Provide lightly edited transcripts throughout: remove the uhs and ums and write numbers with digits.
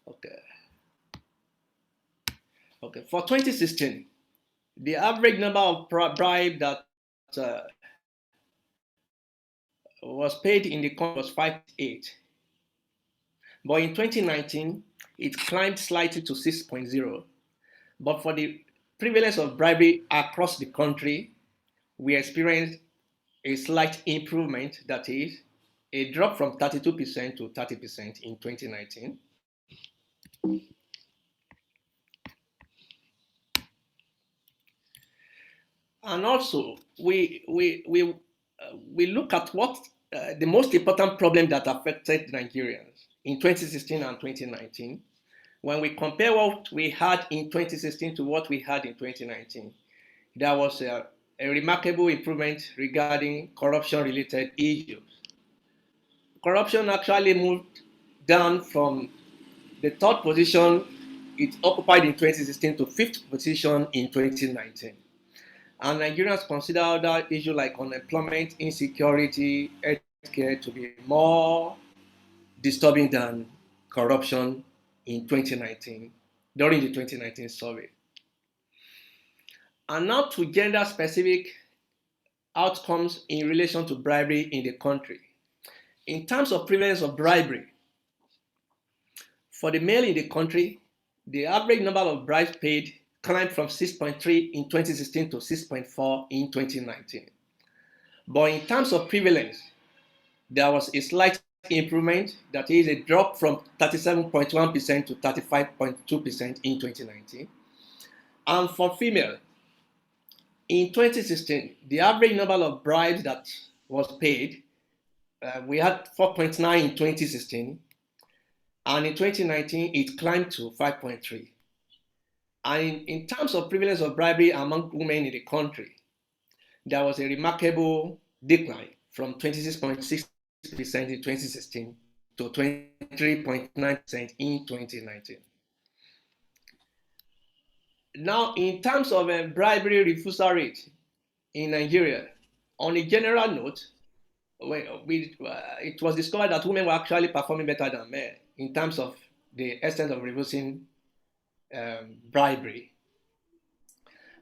Okay. Okay. For 2016, the average number of bribe that was paid in the country was 5.8. But in 2019, it climbed slightly to 6.0. But for the prevalence of bribery across the country, we experienced a slight improvement, that is, a drop from 32% to 30% in 2019. And also, we look at what the most important problem that affected Nigerians in 2016 and 2019. When we compare what we had in 2016 to what we had in 2019, there was a remarkable improvement regarding corruption-related issues. Corruption actually moved down from the third position it occupied in 2016 to fifth position in 2019. And Nigerians consider other issues like unemployment, insecurity, healthcare to be more disturbing than corruption in 2019, during the 2019 survey. And now to gender-specific outcomes in relation to bribery in the country. In terms of prevalence of bribery, for the male in the country, the average number of bribes paid climbed from 6.3 in 2016 to 6.4 in 2019. But in terms of prevalence, there was a slight improvement, that is a drop from 37.1% to 35.2% in 2019. And for female, in 2016, the average number of bribes that was paid, we had 4.9 in 2016, and in 2019, it climbed to 5.3. And in terms of prevalence of bribery among women in the country, there was a remarkable decline from 26.6% in 2016 to 23.9% in 2019. Now, in terms of bribery refusal rate in Nigeria, on a general note, it was discovered that women were actually performing better than men in terms of the extent of refusing bribery.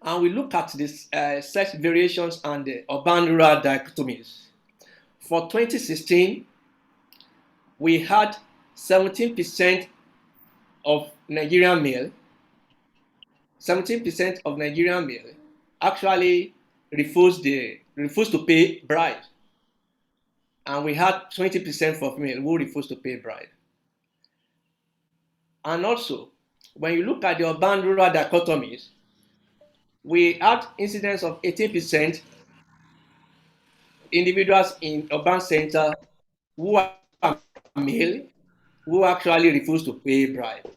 And we look at this sex variations and the urban-rural dichotomies. For 2016, we had 17% of Nigerian male, 17% of Nigerian male actually refused to pay bribe, and we had 20% for female who refused to pay bribe. And also, when you look at the urban-rural dichotomies, we had incidents of 18% individuals in urban center who are male who actually refuse to pay bribe.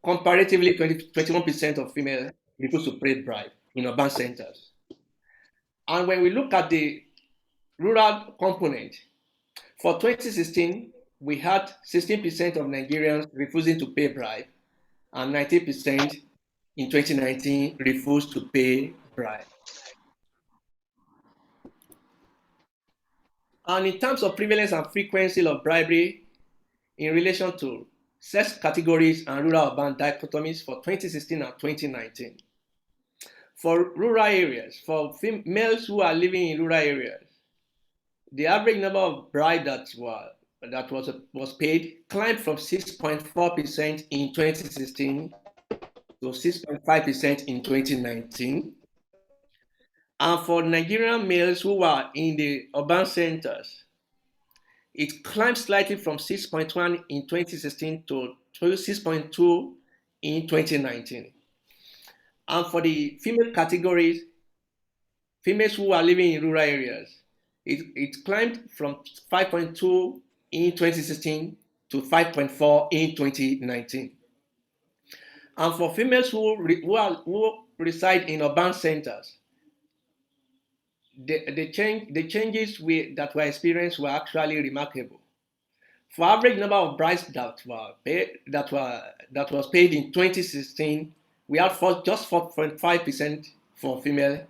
Comparatively, 21% of female refuse to pay bribe in urban centers. And when we look at the rural component, for 2016, we had 16% of Nigerians refusing to pay bribe, and 90% in 2019 refused to pay bribe. And in terms of prevalence and frequency of bribery in relation to sex categories and rural-urban dichotomies for 2016 and 2019. For rural areas, for males who are living in rural areas, the average number of bribes that was paid climbed from 6.4% in 2016 to 6.5% in 2019. And for Nigerian males who were in the urban centers, it climbed slightly from 6.1 in 2016 to 6.2 in 2019. And for the female categories, females who are living in rural areas, it climbed from 5.2 in 2016 to 5.4 in 2019. And for females who reside in urban centers, the changes that were experienced were actually remarkable. For average number of bribes that was paid in 2016, we had just 4.5% for female,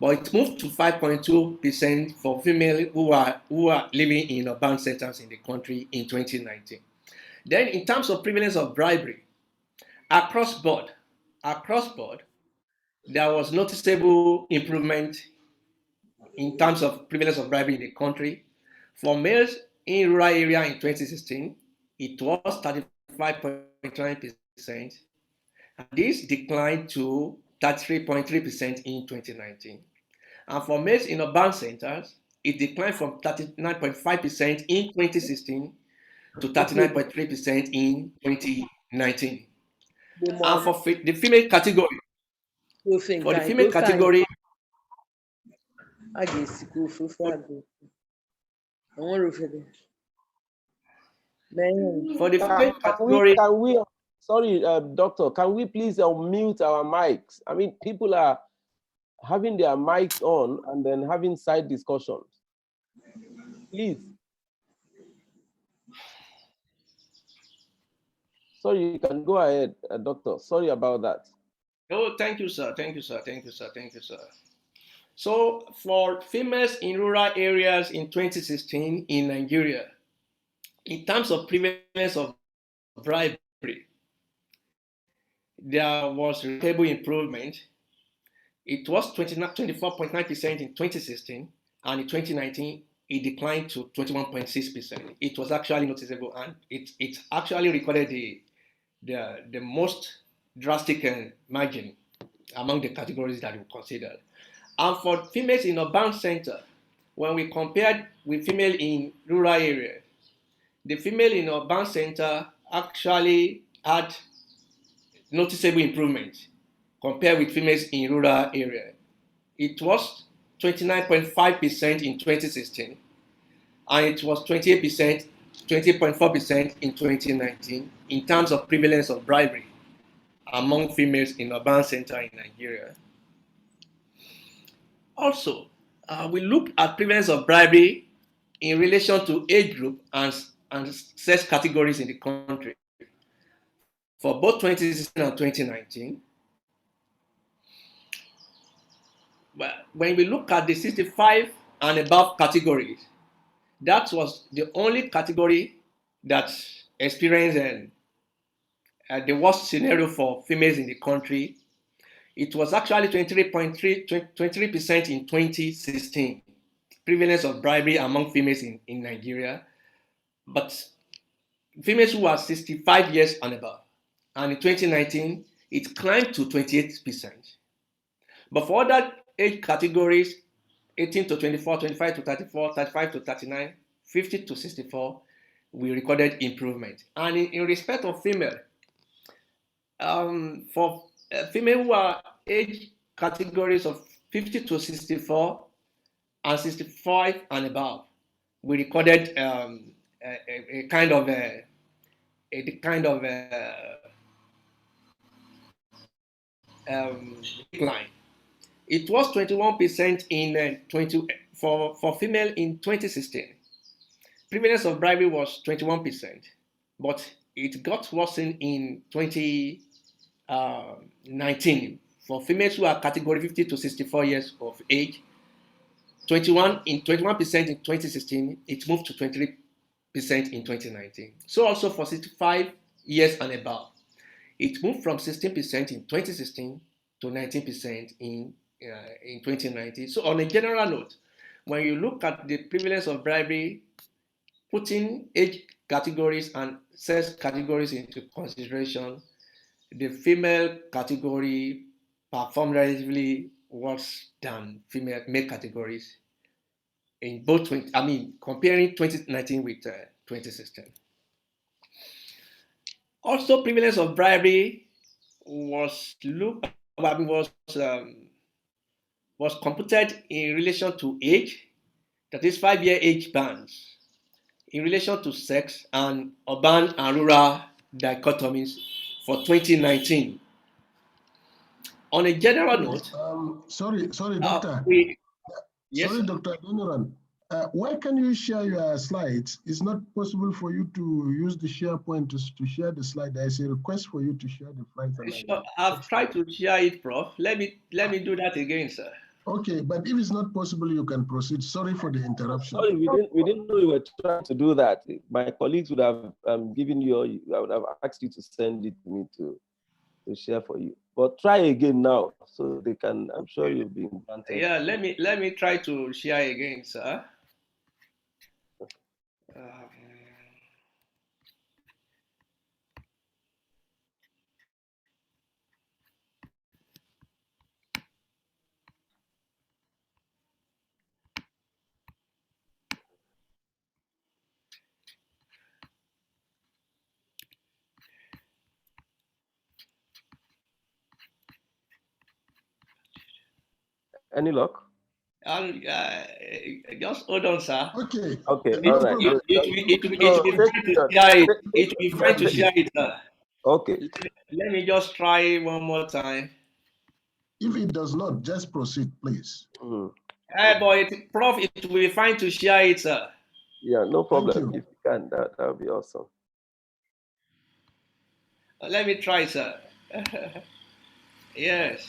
but it moved to 5.2% for female who are living in urban centers in the country in 2019. Then in terms of prevalence of bribery, across board, there was noticeable improvement in terms of prevalence of bribery in the country. For males in rural area in 2016, it was 35.9%, and this declined to 33.3% in 2019. And for males in urban centers, it declined from 39.5% in 2016 to 39.3% in 2019. And for the female category, for the female category, for the female category, sorry, doctor, can we please mute our mics? I mean, people are having their mics on and then having side discussions. Please. Sorry, you can go ahead, doctor. Sorry about that. Oh, thank you, sir. Thank you, sir. Thank you, sir. Thank you, sir. So for females in rural areas in 2016 in Nigeria, in terms of prevalence of bribery, there was remarkable improvement. It was 24.9% in 2016, and in 2019, it declined to 21.6%. It was actually noticeable, and it actually recorded the most drastic margin among the categories that we considered. And for females in urban center, when we compared with female in rural areas, the female in urban center actually had noticeable improvement compared with females in rural area. It was 29.5% in 2016, and it was 28%, 20.4% in 2019 in terms of prevalence of bribery among females in urban center in Nigeria. Also, we looked at prevalence of bribery in relation to age group and sex categories in the country for both 2016 and 2019. But when we look at the 65 and above categories, that was the only category that experienced the worst scenario for females in the country. It was actually 23% in 2016, prevalence of bribery among females in Nigeria, but females who are 65 years and above. And in 2019, it climbed to 28%. But for other age categories, 18 to 24, 25 to 34, 35 to 39, 50 to 64, we recorded improvement. And in respect of female, for female who are age categories of 50 to 64 and 65 and above, we recorded a kind of decline. It was 21% in for female in 2016. Prevalence of bribery was 21%, but it got worsened in 2019 for females who are category 50 to 64 years of age. 21% in 2016, it moved to 23% in 2019. So also for 65 years and above, it moved from 16% in 2016 to 19% in 2019. So on a general note, when you look at the prevalence of bribery, putting age categories and sex categories into consideration, the female category performed relatively worse than male categories in both, comparing 2019 with 2016. Also, prevalence of bribery was computed in relation to age, that is 5-year age bands, in relation to sex and urban and rural dichotomies for 2019. On a general note, sorry, doctor. Yes, sorry, Dr. Adoniran. Why can you share your slides? It's not possible for you to use the SharePoint to share the slide. There is a request for you to share the slides. Sure, I've tried to share it, Prof. Let me do that again, sir. Okay, but if it's not possible, you can proceed. Sorry for the interruption. Sorry, we didn't know you were trying to do that. My colleagues would have given you, I would have asked you to send it to me to share for you. But try again now, so they can. I'm sure you've been granted. Yeah, let me try to share again, sir. Any luck? Just hold on, sir. Okay. Okay, No all right. problem. It will be fine to share it. It will be fine to share it, sir. Okay. Let me just try one more time. If it does not, just proceed, please. But Prof, it will be fine to share it, sir. Yeah, no problem. you. If you can, that would be awesome. Let me try, sir. Yes.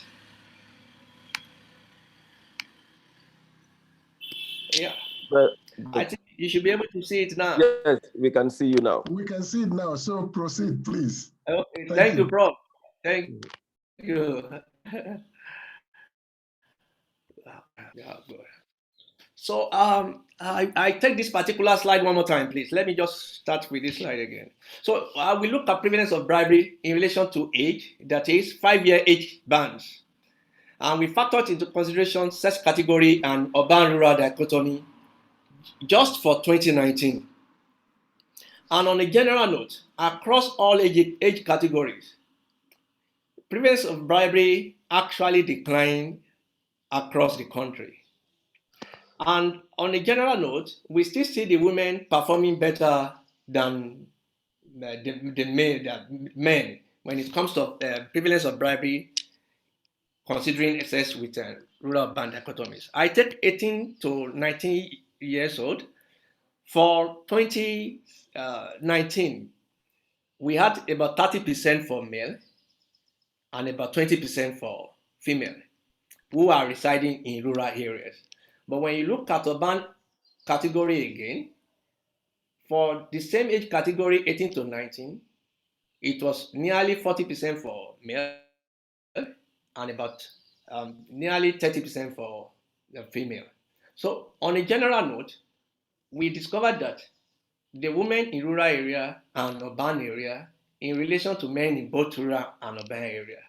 Yeah. But I think you should be able to see it now. yes, we can see you now. We can see it now, so proceed, please. Okay. Thank Thank you, you. Prof. Thank you. Yeah, good. So I take this particular slide one more time, please. Let me just start with this slide again. So we look at prevalence of bribery in relation to age, that is 5-year age bands. And we factored into consideration sex category and urban-rural dichotomy just for 2019. And on a general note, across all age categories, prevalence of bribery actually declined across the country. And on a general note, we still see the women performing better than the men when it comes to prevalence of bribery, considering excess with rural urban dichotomies. I take 18 to 19 years old. For 2019, we had about 30% for male and about 20% for female who are residing in rural areas. But when you look at urban category again, for the same age category, 18 to 19, it was nearly 40% for male and about nearly 30% for the female. So on a general note, we discovered that the women in rural area and urban area in relation to men in both rural and urban area,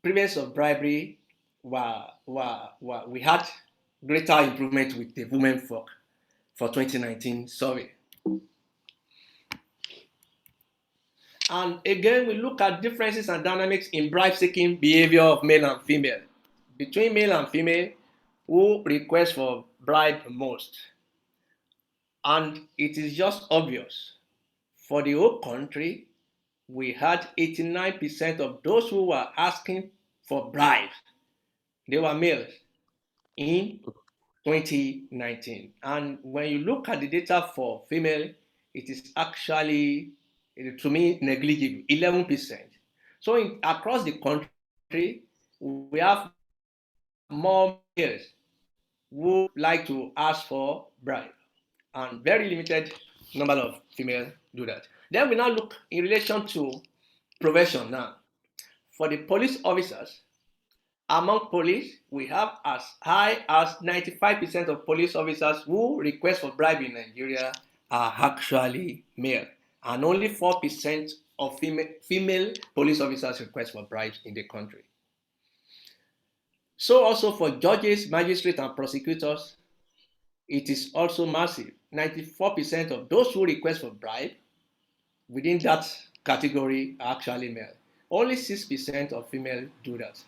prevalence of bribery we had greater improvement with the women folk for 2019 survey. And again, we look at differences and dynamics in bribe-seeking behavior of male and female. Between male and female, who request for bribe most? And it is just obvious. For the whole country, we had 89% of those who were asking for bribes. They were males in 2019. And when you look at the data for female, it is actually, to me, negligible, 11%. So across the country, we have more males who like to ask for bribe, and very limited number of females do that. Then we now look in relation to profession now. For the police officers, among police, we have as high as 95% of police officers who request for bribe in Nigeria are actually male, and only 4% of female police officers request for bribes in the country. So also for judges, magistrates, and prosecutors, it is also massive. 94% of those who request for bribe within that category are actually male. Only 6% of female do that.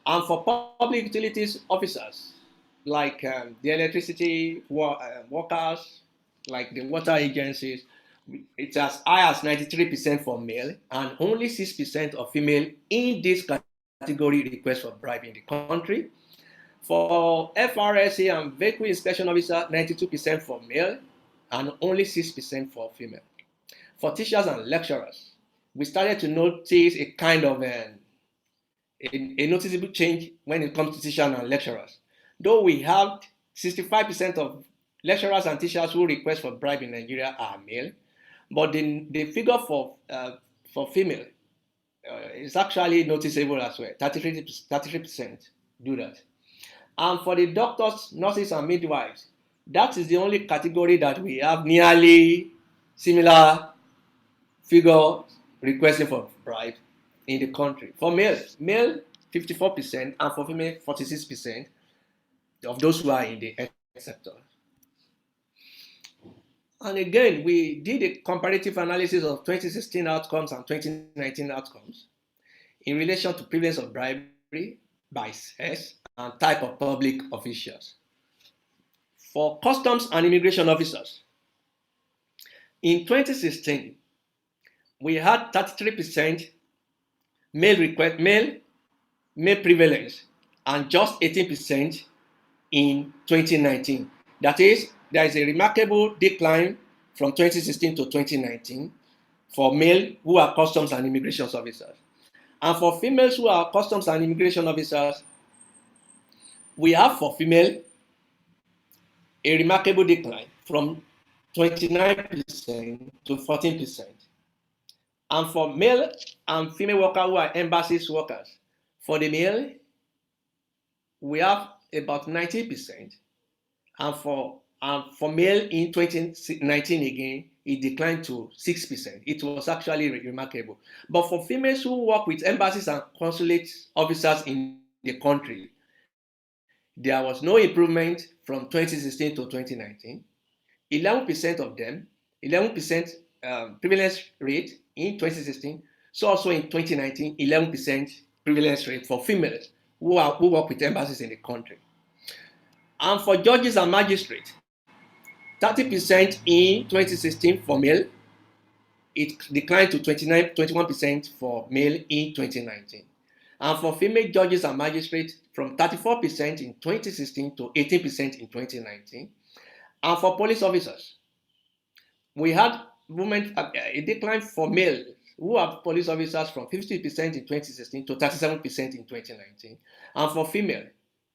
And for public utilities officers, like the electricity workers, like the water agencies, it's as high as 93% for male and only 6% of female in this category request for bribe in the country. For FRSA and vehicle inspection officer, 92% for male and only 6% for female. For teachers and lecturers, we started to notice a kind of a noticeable change when it comes to teachers and lecturers. Though we have 65% of lecturers and teachers who request for bribe in Nigeria are male, but the figure for female is actually noticeable as well. 33% do that. And for the doctors, nurses, and midwives, that is the only category that we have nearly similar figure requesting for bribe in the country. For male 54%, and for female 46% of those who are in the health sector. And again, we did a comparative analysis of 2016 outcomes and 2019 outcomes in relation to prevalence of bribery by sex and type of public officials. For customs and immigration officers, in 2016, we had 33% male prevalence and just 18% in 2019. That is, there is a remarkable decline from 2016 to 2019 for male who are customs and immigration officers. And for females who are customs and immigration officers, we have for female a remarkable decline from 29% to 14%. And for male and female workers who are embassies workers, for the male, we have about 19%. And for male in 2019 again, it declined to 6%. It was actually remarkable. But for females who work with embassies and consulate officers in the country, there was no improvement from 2016 to 2019. 11% of them, 11% prevalence rate in 2016. So also in 2019, 11% prevalence rate for females who work with embassies in the country. And for judges and magistrates, 30% in 2016 for male, it declined to 21% for male in 2019. And for female judges and magistrates, from 34% in 2016 to 18% in 2019. And for police officers, we had a decline for male who are police officers from 50% in 2016 to 37% in 2019. And for female,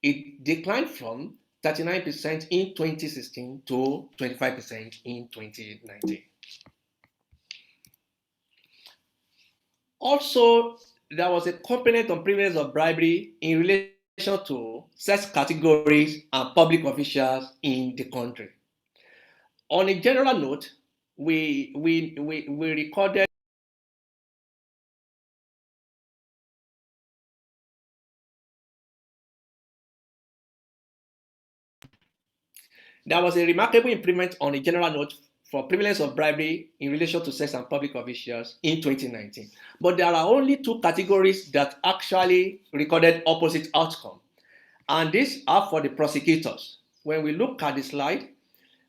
it declined from 39% in 2016 to 25% in 2019. Also, there was a component on prevalence of bribery in relation to sex categories and public officials in the country. On a general note, we recorded there was a remarkable improvement on a general note for prevalence of bribery in relation to sex and public officials in 2019. But there are only two categories that actually recorded opposite outcome. And these are for the prosecutors. When we look at the slide,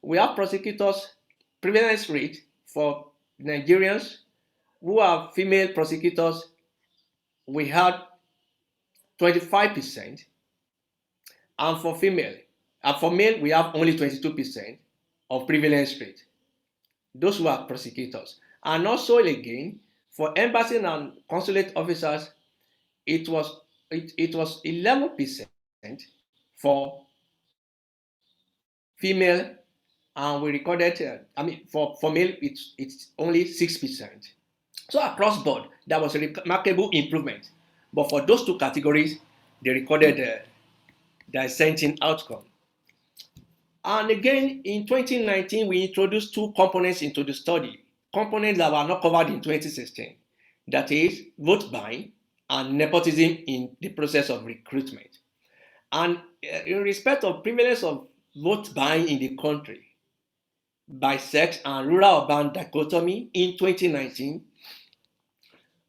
we have prosecutors' prevalence rate for Nigerians who are female prosecutors. We had 25%. And for male, we have only 22% of prevalence rate. Those who are prosecutors. And also again, for embassy and consulate officers, it was 11% for female, and we recorded, for male, it's only 6%. So across board, there was a remarkable improvement. But for those two categories, they recorded the dissenting outcome. And again, in 2019, we introduced two components into the study, components that were not covered in 2016. That is, vote buying and nepotism in the process of recruitment. And in respect of prevalence of vote buying in the country by sex and rural-urban dichotomy in 2019,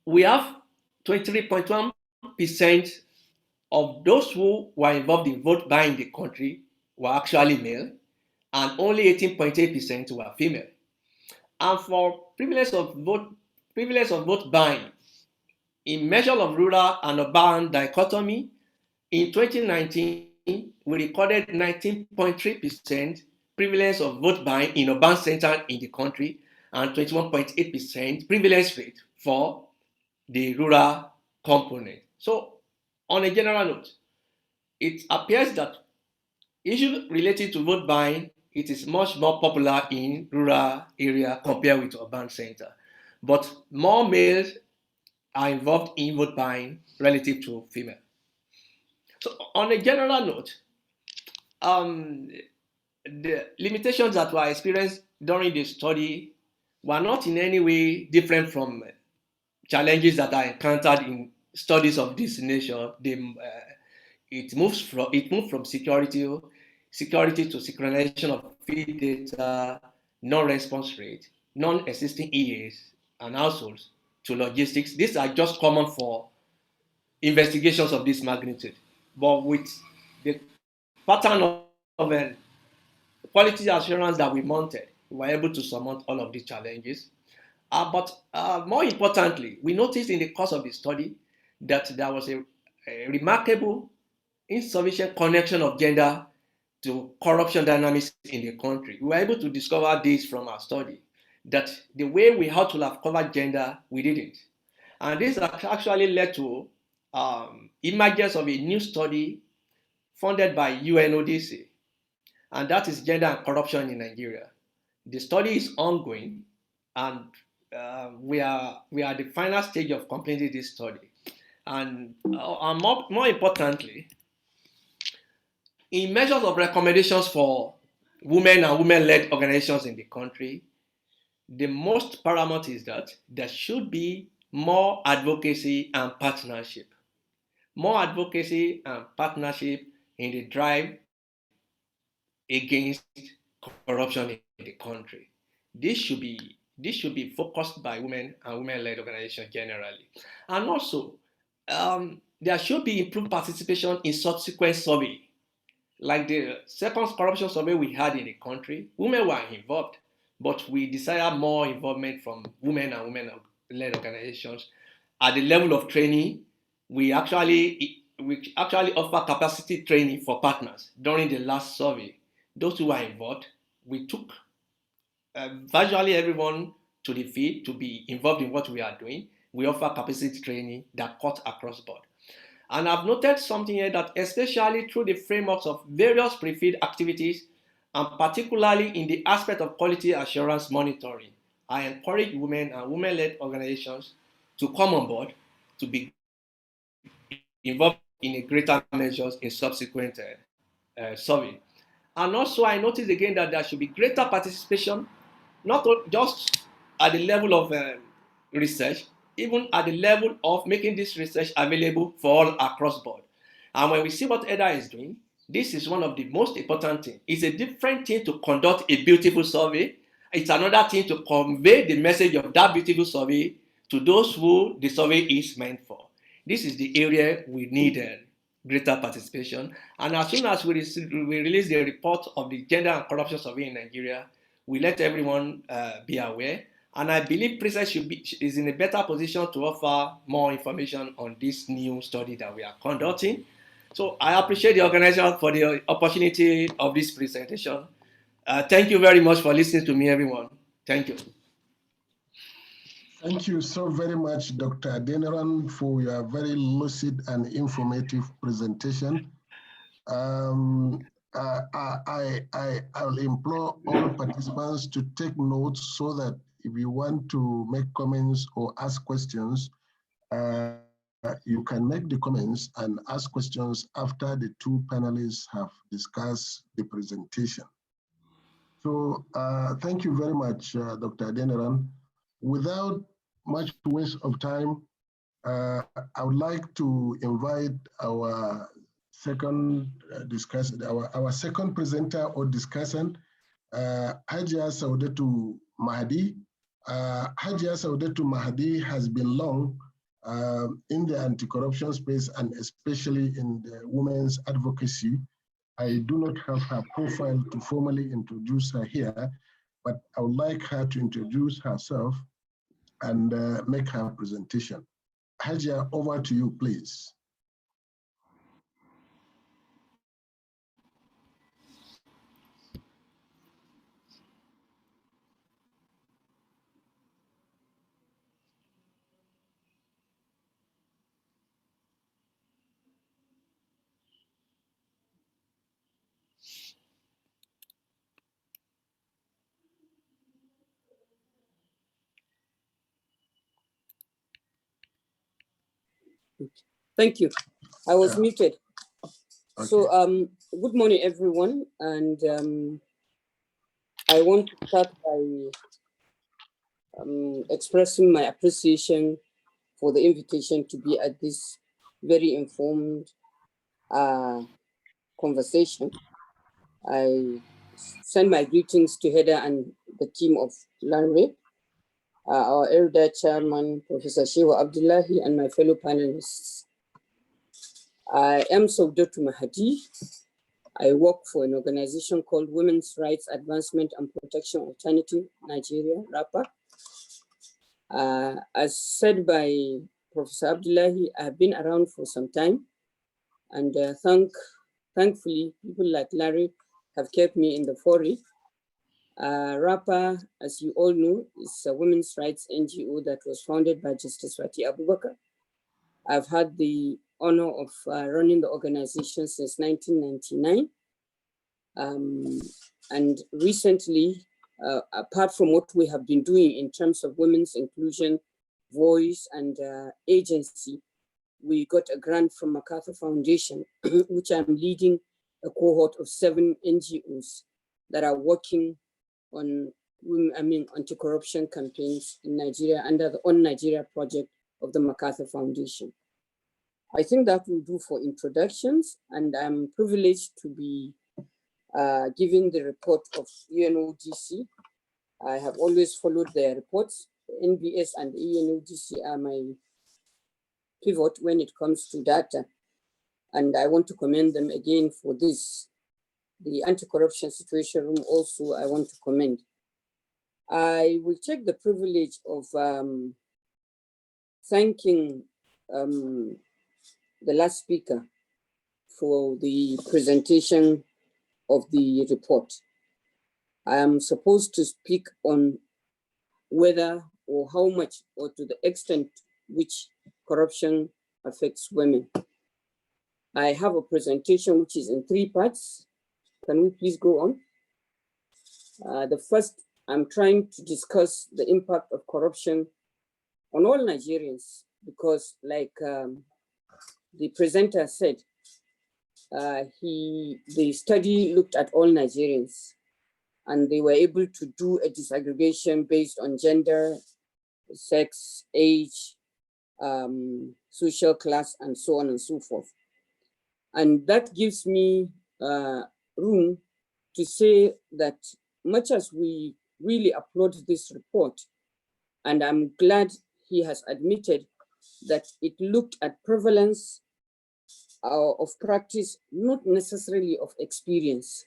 we have 23.1% of those who were involved in vote buying in the country were actually male, and only 18.8% were female. And for prevalence of vote buying in measure of rural and urban dichotomy, in 2019, we recorded 19.3% prevalence of vote buying in urban centers in the country and 21.8% prevalence rate for the rural component. So On a general note, it appears that issues related to vote buying, it is much more popular in rural area compared with urban center. But more males are involved in vote buying relative to female. So on a general note, um, the limitations that were experienced during the study were not in any way different from challenges that are encountered in studies of this nature. It moved from security to synchronization of feed data, non-response rate, non-existing EAs and households to logistics. These are just common for investigations of this magnitude. But with the pattern of quality assurance that we mounted, we were able to surmount all of these challenges. But more importantly, we noticed in the course of the study that there was a remarkable insufficient connection of gender to corruption dynamics in the country. We were able to discover this from our study, that the way we had to have covered gender, we didn't. And this actually led to emergence of a new study funded by UNODC, and that is gender and corruption in Nigeria. The study is ongoing, and we are at the final stage of completing this study. And more importantly, in measures of recommendations for women and women-led organizations in the country, the most paramount is that there should be more advocacy and partnership. More advocacy and partnership in the drive against corruption in the country. This should be focused by women and women-led organizations generally. And also, there should be improved participation in subsequent survey. Like the second corruption survey we had in the country, women were involved, but we desire more involvement from women and women-led organizations. At the level of training, we actually offer capacity training for partners during the last survey. Those who are involved, we took virtually everyone to the field to be involved in what we are doing. We offer capacity training that cuts across board. And I've noted something here that especially through the frameworks of various pre-feed activities, and particularly in the aspect of quality assurance monitoring, I encourage women and women-led organizations to come on board to be involved in a greater measures in subsequent survey. And also, I noticed again that there should be greater participation, not just at the level of research, even at the level of making this research available for all across board. And when we see what EDA is doing, this is one of the most important things. It's a different thing to conduct a beautiful survey. It's another thing to convey the message of that beautiful survey to those who the survey is meant for. This is the area we need greater participation. And as soon as we release the report of the gender and corruption survey in Nigeria, we let everyone be aware. And I believe Princess is in a better position to offer more information on this new study that we are conducting. So I appreciate the organizer for the opportunity of this presentation. Thank you very much for listening to me, everyone. Thank you. Thank you so very much, Dr. Adeniran, for your very lucid and informative presentation. I'll implore all participants to take notes so that if you want to make comments or ask questions, you can make the comments and ask questions after the two panelists have discussed the presentation. So thank you very much, Dr. Adeniran. Without much waste of time, I would like to invite our second our second presenter or discussant, Hajia Saudatu Mahdi. Hajia Saudatu Mahdi has been long in the anti-corruption space and especially in the women's advocacy. I do not have her profile to formally introduce her here, but I would like her to introduce herself and make her presentation. Hajia, over to you, please. Thank you. I was Yeah. muted. Okay. So, good morning, everyone. And I want to start by expressing my appreciation for the invitation to be at this very informed conversation. I send my greetings to Heather and the team of LANRE, our erudite chairman, Professor Shehu Abdullahi, and my fellow panelists. I am Saudatu Mahadi. I work for an organization called Women's Rights Advancement and Protection Alternative Nigeria, RAPA. As said by Professor Abdullahi, I have been around for some time, and thankfully, people like Larry have kept me in the foray. RAPA, as you all know, is a women's rights NGO that was founded by Justice Wati Abubakar. I've had the honor of running the organization since 1999. And recently, apart from what we have been doing in terms of women's inclusion, voice, and agency, we got a grant from MacArthur Foundation, which I'm leading a cohort of 7 NGOs that are working on anti-corruption campaigns in Nigeria under the On Nigeria project of the MacArthur Foundation. I think that will do for introductions, and I'm privileged to be giving the report of UNODC. I have always followed their reports. NBS and UNODC are my pivot when it comes to data, and I want to commend them again for this. The anti-corruption situation room also I want to commend. I will take the privilege of thanking the last speaker for the presentation of the report. I am supposed to speak on whether or how much or to the extent which corruption affects women. I have a presentation which is in 3 parts. Can we please go on? The first, I'm trying to discuss the impact of corruption on all Nigerians, because like the presenter said, the study looked at all Nigerians, and they were able to do a disaggregation based on gender, sex, age, social class, and so on and so forth. And that gives me room to say that much as we really applaud this report, and I'm glad he has admitted that it looked at prevalence of practice, not necessarily of experience.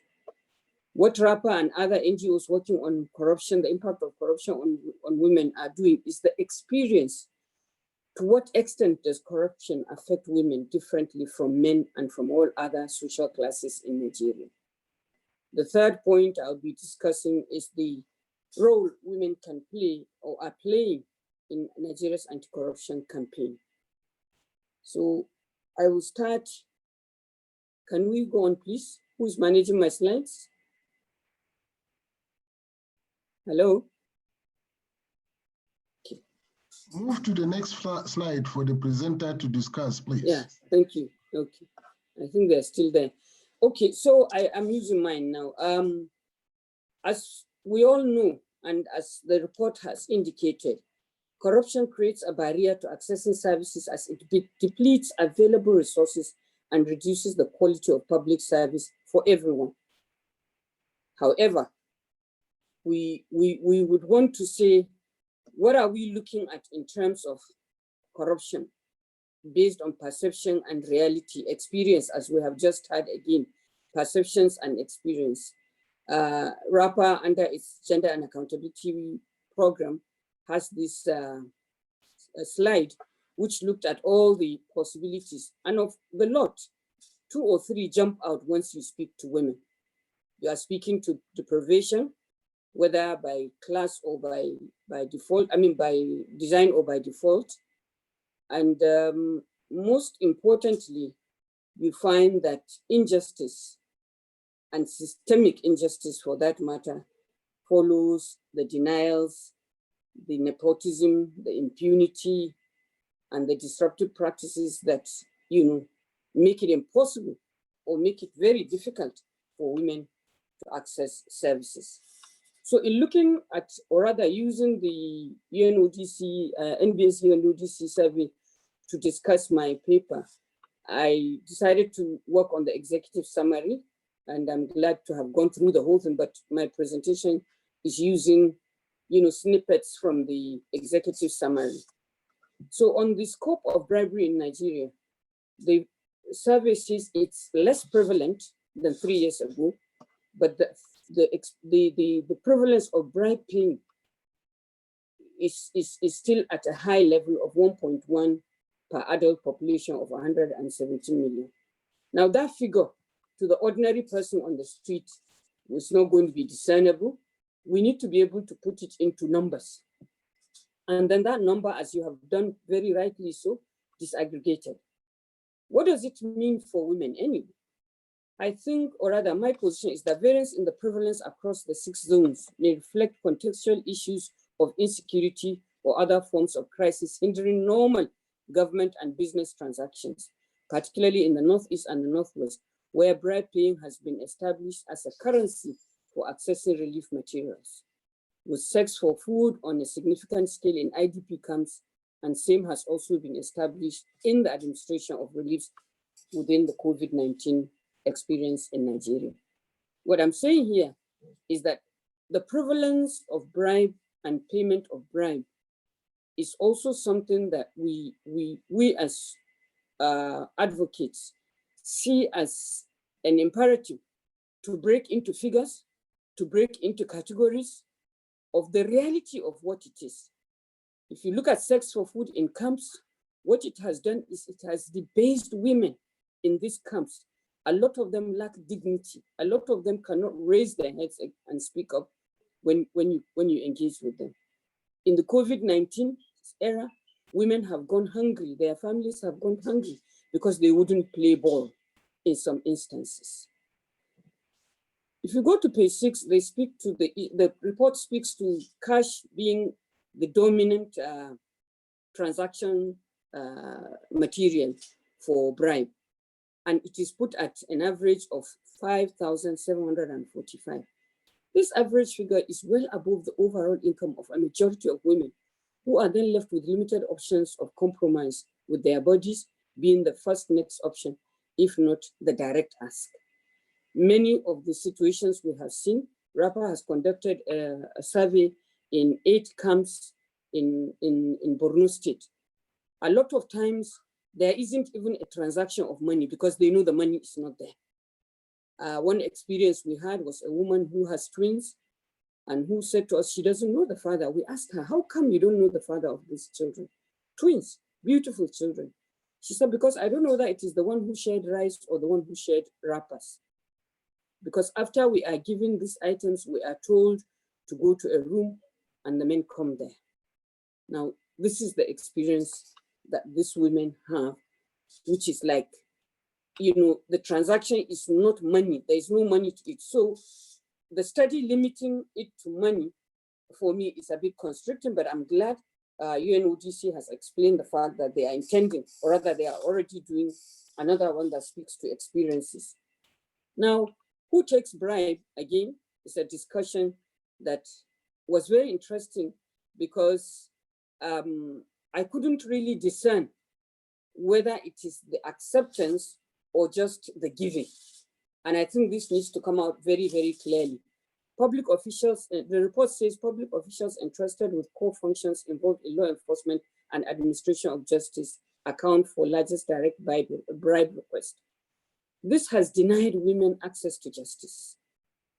What RAPA and other NGOs working on corruption, the impact of corruption on women are doing is the experience. To what extent does corruption affect women differently from men and from all other social classes in Nigeria? The third point I'll be discussing is the role women can play or are playing in Nigeria's anti-corruption campaign. So I will start. Can we go on, please? Who's managing my slides? Hello? Okay. Move to the next slide for the presenter to discuss, please. Yeah, thank you. Okay, I think they're still there. Okay, so I am using mine now. As we all know, and as the report has indicated, corruption creates a barrier to accessing services as it depletes available resources and reduces the quality of public service for everyone. However, we would want to say, what are we looking at in terms of corruption based on perception and reality, experience, as we have just heard again, perceptions and experience. RAPA, under its Gender and Accountability Program, has this slide which looked at all the possibilities, and of the lot, 2 or 3 jump out once you speak to women. You are speaking to deprivation, whether by class or by default, by design or by default. And most importantly, you find that injustice, and systemic injustice for that matter, follows the denials, the nepotism, the impunity, and the disruptive practices that, make it impossible or make it very difficult for women to access services. So in looking at, or rather using the UNODC, NBS UNODC survey to discuss my paper, I decided to work on the executive summary, and I'm glad to have gone through the whole thing, but my presentation is using, snippets from the executive summary. So on the scope of bribery in Nigeria, the survey says it's less prevalent than 3 years ago, but the prevalence of bribe paying is still at a high level of 1.1 per adult population of 117 million. Now that figure to the ordinary person on the street was not going to be discernible. We need to be able to put it into numbers. And then that number, as you have done very rightly so, disaggregated. What does it mean for women anyway? I think, or rather my position is that variance in the prevalence across the 6 zones may reflect contextual issues of insecurity or other forms of crisis hindering normal government and business transactions, particularly in the Northeast and the Northwest, where bribe paying has been established as a currency for accessing relief materials. With sex for food on a significant scale in IDP camps, and same has also been established in the administration of reliefs within the COVID-19 experience in Nigeria. What I'm saying here is that the prevalence of bribe and payment of bribe is also something that we as advocates see as an imperative to break into figures, to break into categories of the reality of what it is. If you look at sex for food in camps, what it has done is it has debased women in these camps. A lot of them lack dignity. A lot of them cannot raise their heads and speak up when you engage with them. In the COVID-19 era, women have gone hungry. Their families have gone hungry because they wouldn't play ball in some instances. If you go to page 6, they speak to the report speaks to cash being the dominant transaction material for bribe. And it is put at an average of 5,745. This average figure is well above the overall income of a majority of women, who are then left with limited options of compromise, with their bodies being the first next option, if not the direct ask. Many of the situations we have seen, RAPA has conducted a survey in 8 camps in Borno State. A lot of times, there isn't even a transaction of money because they know the money is not there. One experience we had was a woman who has twins and who said to us, she doesn't know the father. We asked her, how come you don't know the father of these children? Twins, beautiful children. She said, because I don't know that it is the one who shared rice or the one who shared wrappers. Because after we are given these items, we are told to go to a room and the men come there. Now, this is the experience that these women have, which is like, the transaction is not money. There is no money to it. So the study limiting it to money, for me, is a bit constricting, but I'm glad UNODC has explained the fact that they are intending, or rather they are already doing another one that speaks to experiences. Now, who takes bribe, again, is a discussion that was very interesting because I couldn't really discern whether it is the acceptance or just the giving. And I think this needs to come out very, very clearly. Public officials, the report says public officials entrusted with core functions involved in law enforcement and administration of justice account for largest direct bribe request. This has denied women access to justice.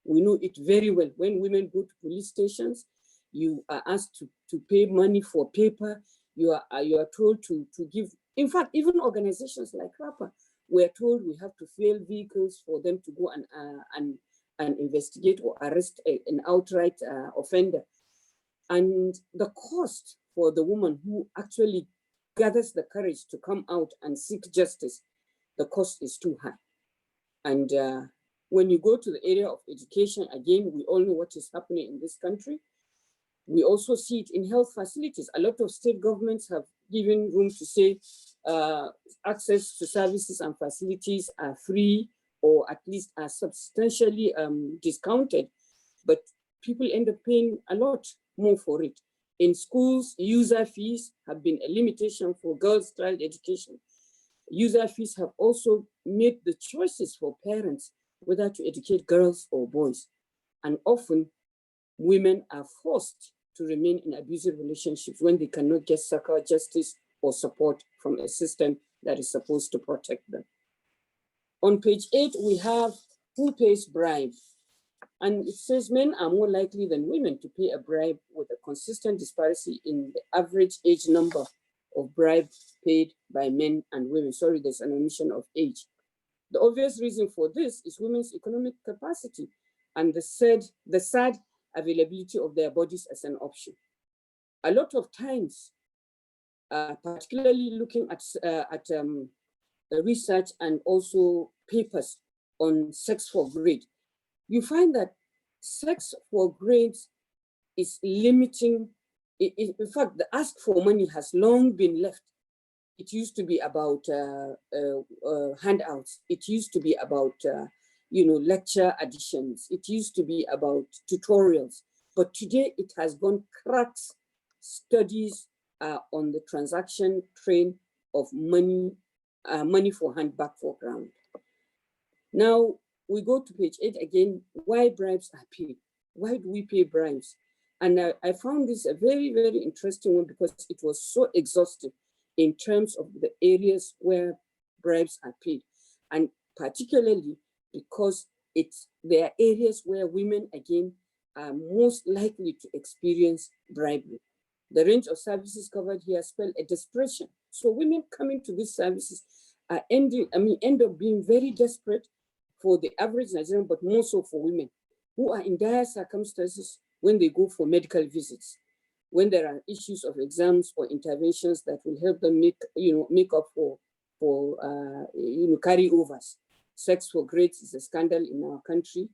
We know it very well. When women go to police stations, you are asked to pay money for paper. You are told to give. In fact, even organizations like RAPA, we're told we have to fuel vehicles for them to go and investigate or arrest an outright offender. And the cost for the woman who actually gathers the courage to come out and seek justice, the cost is too high. And when you go to the area of education, again, we all know what is happening in this country. We also see it in health facilities. A lot of state governments have given room to say access to services and facilities are free, or at least are substantially discounted, but people end up paying a lot more for it. In schools, user fees have been a limitation for girls' child education. User fees have also made the choices for parents whether to educate girls or boys. And often, women are forced to remain in abusive relationships when they cannot get succor, justice, or support from a system that is supposed to protect them. On page 8, we have who pays bribe. And it says men are more likely than women to pay a bribe, with a consistent disparity in the average age number of bribe paid by men and women. Sorry, there's an omission of age. The obvious reason for this is women's economic capacity and the sad availability of their bodies as an option. A lot of times, particularly looking at research and also papers on sex for grade, you find that sex for grades is limiting. In fact, the ask for money has long been left. It used to be about handouts. It used to be about lecture additions. It used to be about tutorials. But today it has gone cracks. Studies on the transaction train of money for hand, back for ground. Now, we go to page 8 again, why bribes are paid. Why do we pay bribes? And I found this a very, very interesting one because it was so exhaustive in terms of the areas where bribes are paid. And particularly because there are areas where women, again, are most likely to experience bribery. The range of services covered here spell a desperation. So women coming to these services are end up being very desperate for the average Nigerian, but more so for women who are in dire circumstances when they go for medical visits, when there are issues of exams or interventions that will help them make up for carryovers. Sex for grades is a scandal in our country.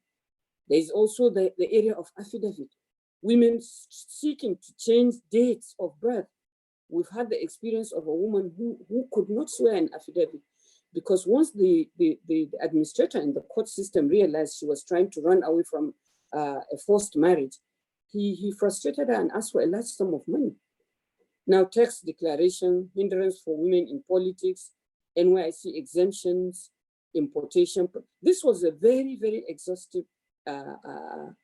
There is also the area of affidavit. Women seeking to change dates of birth. We've had the experience of a woman who could not swear an affidavit because once the administrator in the court system realized she was trying to run away from a forced marriage, he frustrated her and asked for a large sum of money. Now, tax declaration, hindrance for women in politics, NYC exemptions, importation. This was a very, very exhaustive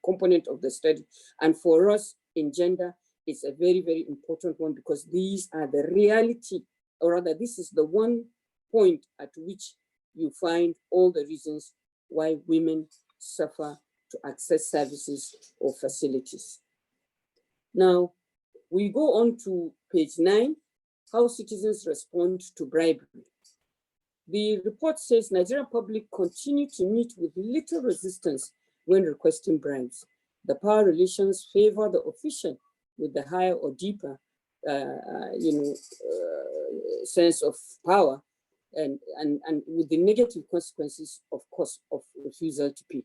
component of the study. And for us in gender, it's a very, very important one because these are the reality, or rather, this is the one point at which you find all the reasons why women suffer to access services or facilities. Now, we go on to page 9, how citizens respond to bribery. The report says Nigerian public continue to meet with little resistance when requesting bribes. The power relations favor the official with the higher or deeper sense of power and with the negative consequences, of course, of refusal to pay.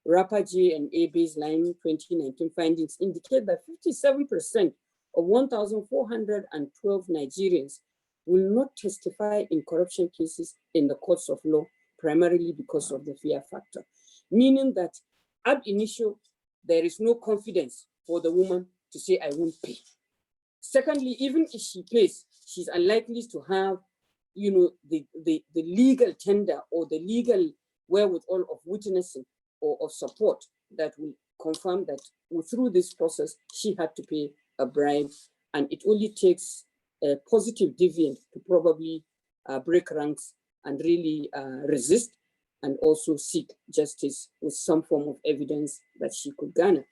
RAPA-J and A baseline 2019 findings indicate that 57% of 1,412 Nigerians will not testify in corruption cases in the courts of law, primarily because of the fear factor, meaning that ab initio, there is no confidence for the woman to say, I won't pay. Secondly, even if she pays, she's unlikely to have the legal tender or the legal wherewithal of witnessing or of support that will confirm that through this process, she had to pay a bribe. And it only takes a positive deviant to probably break ranks and really resist and also seek justice with some form of evidence that she could garner.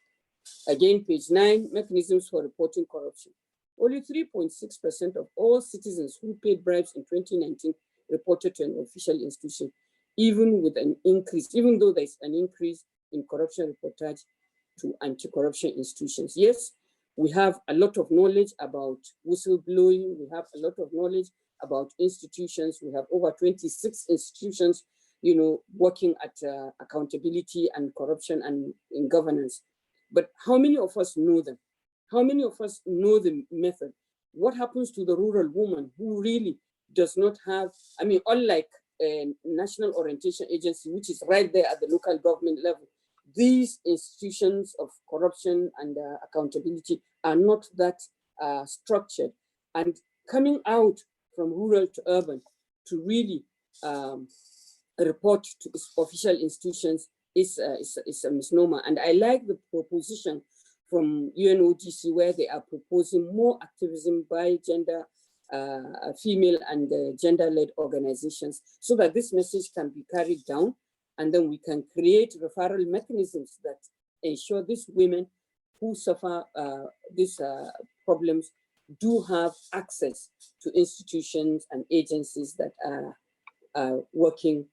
Again, page 9, mechanisms for reporting corruption. Only 3.6% of all citizens who paid bribes in 2019 reported to an official institution, even though there's an increase in corruption reportage to anti-corruption institutions. Yes, we have a lot of knowledge about whistleblowing. We have a lot of knowledge about institutions. We have over 26 institutions, working at accountability and corruption and in governance. But how many of us know them? How many of us know the method? what happens to the rural woman who really does not have, I mean, unlike a national orientation agency, which is right there at the local government level, these institutions of corruption and accountability are not that structured. And coming out from rural to urban to really report to official institutions is a misnomer. And I like the proposition from UNODC where they are proposing more activism by gender, female and gender-led organizations so that this message can be carried down, and then we can create referral mechanisms that ensure these women who suffer these problems do have access to institutions and agencies that are working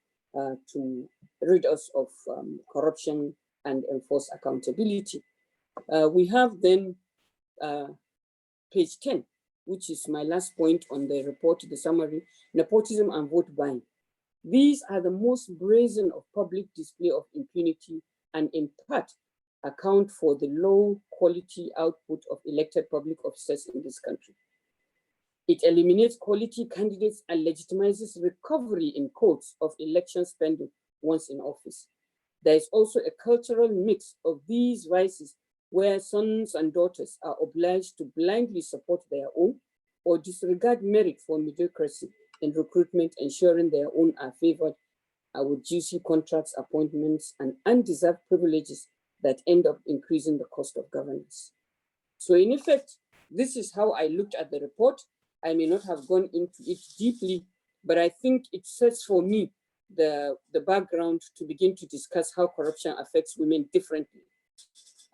to rid us of corruption and enforce accountability. We have then page 10, which is my last point on the report, the summary, nepotism and vote buying. These are the most brazen of public display of impunity and in part account for the low quality output of elected public officers in this country. It eliminates quality candidates and legitimizes recovery in courts of election spending once in office. There is also a cultural mix of these vices where sons and daughters are obliged to blindly support their own or disregard merit for mediocrity in recruitment, ensuring their own are favored with juicy contracts, appointments, and undeserved privileges that end up increasing the cost of governance. So in effect, this is how I looked at the report. I may not have gone into it deeply, but I think it sets for me the background to begin to discuss how corruption affects women differently.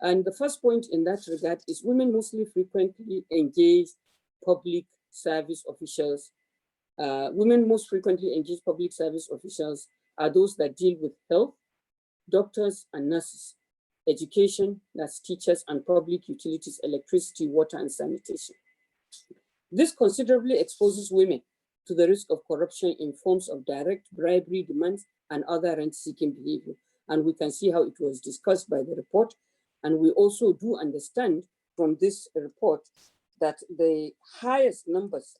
And the first point in that regard is women mostly frequently engage public service officials. Women most frequently engage public service officials are those that deal with health, doctors and nurses, education, that's teachers and public utilities, electricity, water and sanitation. This considerably exposes women to the risk of corruption in forms of direct bribery demands and other rent-seeking behavior. And we can see how it was discussed by the report. And we also do understand from this report that the highest numbers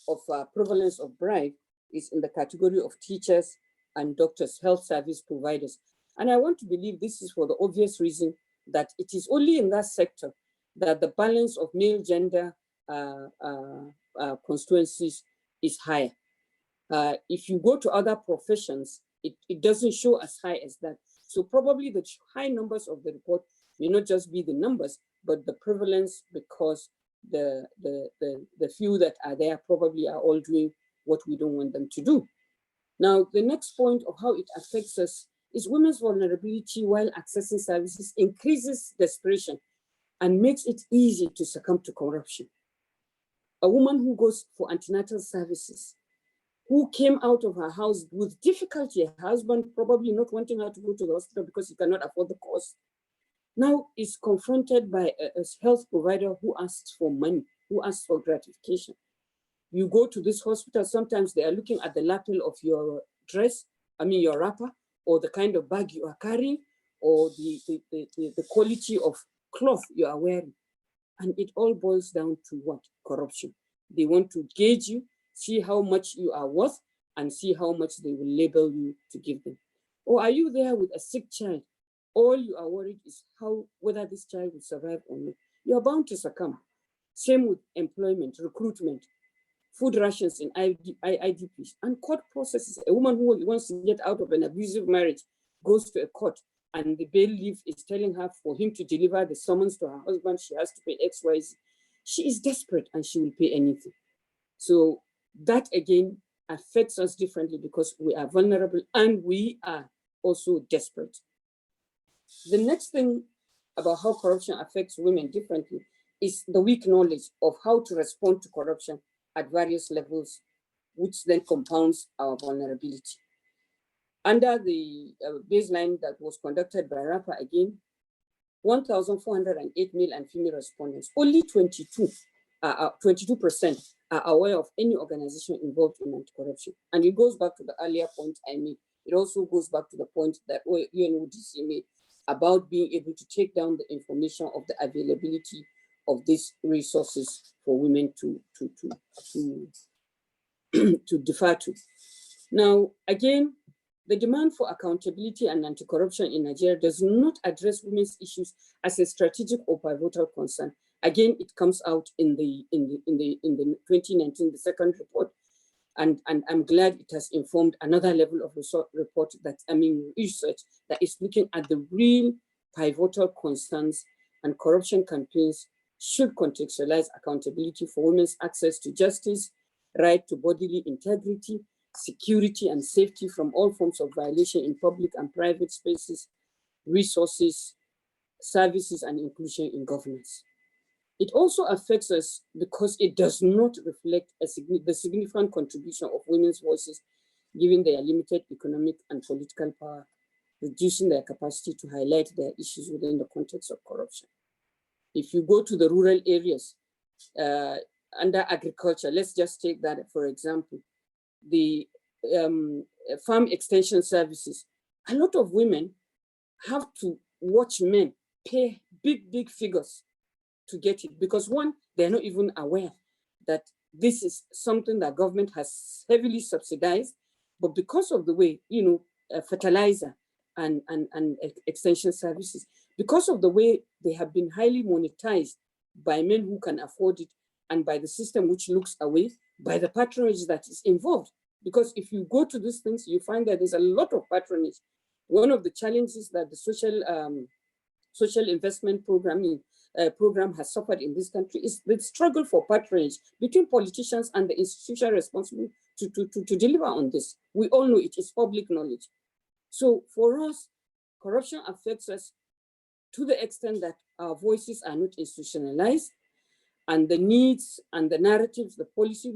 of prevalence of bribe is in the category of teachers and doctors, health service providers. And I want to believe this is for the obvious reason that it is only in that sector that the balance of male gender constituencies is higher. If you go to other professions, it doesn't show as high as that. So probably the high numbers of the report may not just be the numbers, but the prevalence, because the few that are there probably are all doing what we don't want them to do. Now, the next point of how it affects us is women's vulnerability while accessing services increases desperation and makes it easy to succumb to corruption. A woman who goes for antenatal services, who came out of her house with difficulty, her husband probably not wanting her to go to the hospital because he cannot afford the cost, now is confronted by a health provider who asks for money, who asks for gratification. You go to this hospital, sometimes they are looking at the lapel of your dress, your wrapper, or the kind of bag you are carrying, or the quality of cloth you are wearing. And it all boils down to what? Corruption. They want to gauge you, see how much you are worth, and see how much they will label you to give them. Or are you there with a sick child? All you are worried is whether this child will survive or not. You are bound to succumb. Same with employment, recruitment, food rations in IDPs, and court processes. A woman who wants to get out of an abusive marriage goes to a court, and the bailiff is telling her for him to deliver the summons to her husband, she has to pay XYZ. She is desperate and she will pay anything. So that again affects us differently because we are vulnerable and we are also desperate. The next thing about how corruption affects women differently is the weak knowledge of how to respond to corruption at various levels, which then compounds our vulnerability. Under the baseline that was conducted by RAPA again, 1,408 male and female respondents, only 22% are aware of any organization involved in anti-corruption. And it goes back to the earlier point I made. It also goes back to the point that UNODC made about being able to take down the information of the availability of these resources for women to defer to. Now, again, the demand for accountability and anti-corruption in Nigeria does not address women's issues as a strategic or pivotal concern. Again, it comes out in the 2019, the second report, and I'm glad it has informed another level of report research that is looking at the real pivotal concerns, and corruption campaigns should contextualize accountability for women's access to justice, right to bodily integrity, security and safety from all forms of violation in public and private spaces, resources, services, and inclusion in governance. It also affects us because it does not reflect the significant contribution of women's voices, given their limited economic and political power, reducing their capacity to highlight their issues within the context of corruption. If you go to the rural areas, under agriculture, let's just take that for example, the farm extension services, a lot of women have to watch men pay big figures to get it, because one, they're not even aware that this is something that government has heavily subsidized, but because of the way, fertilizer and extension services, because of the way they have been highly monetized by men who can afford it, and by the system which looks away, by the patronage that is involved. Because if you go to these things, you find that there's a lot of patronage. One of the challenges that the social investment program has suffered in this country is the struggle for patronage between politicians and the institution responsible to deliver on this. We all know it is public knowledge. So for us, corruption affects us to the extent that our voices are not institutionalized, and the needs and the narratives, the policy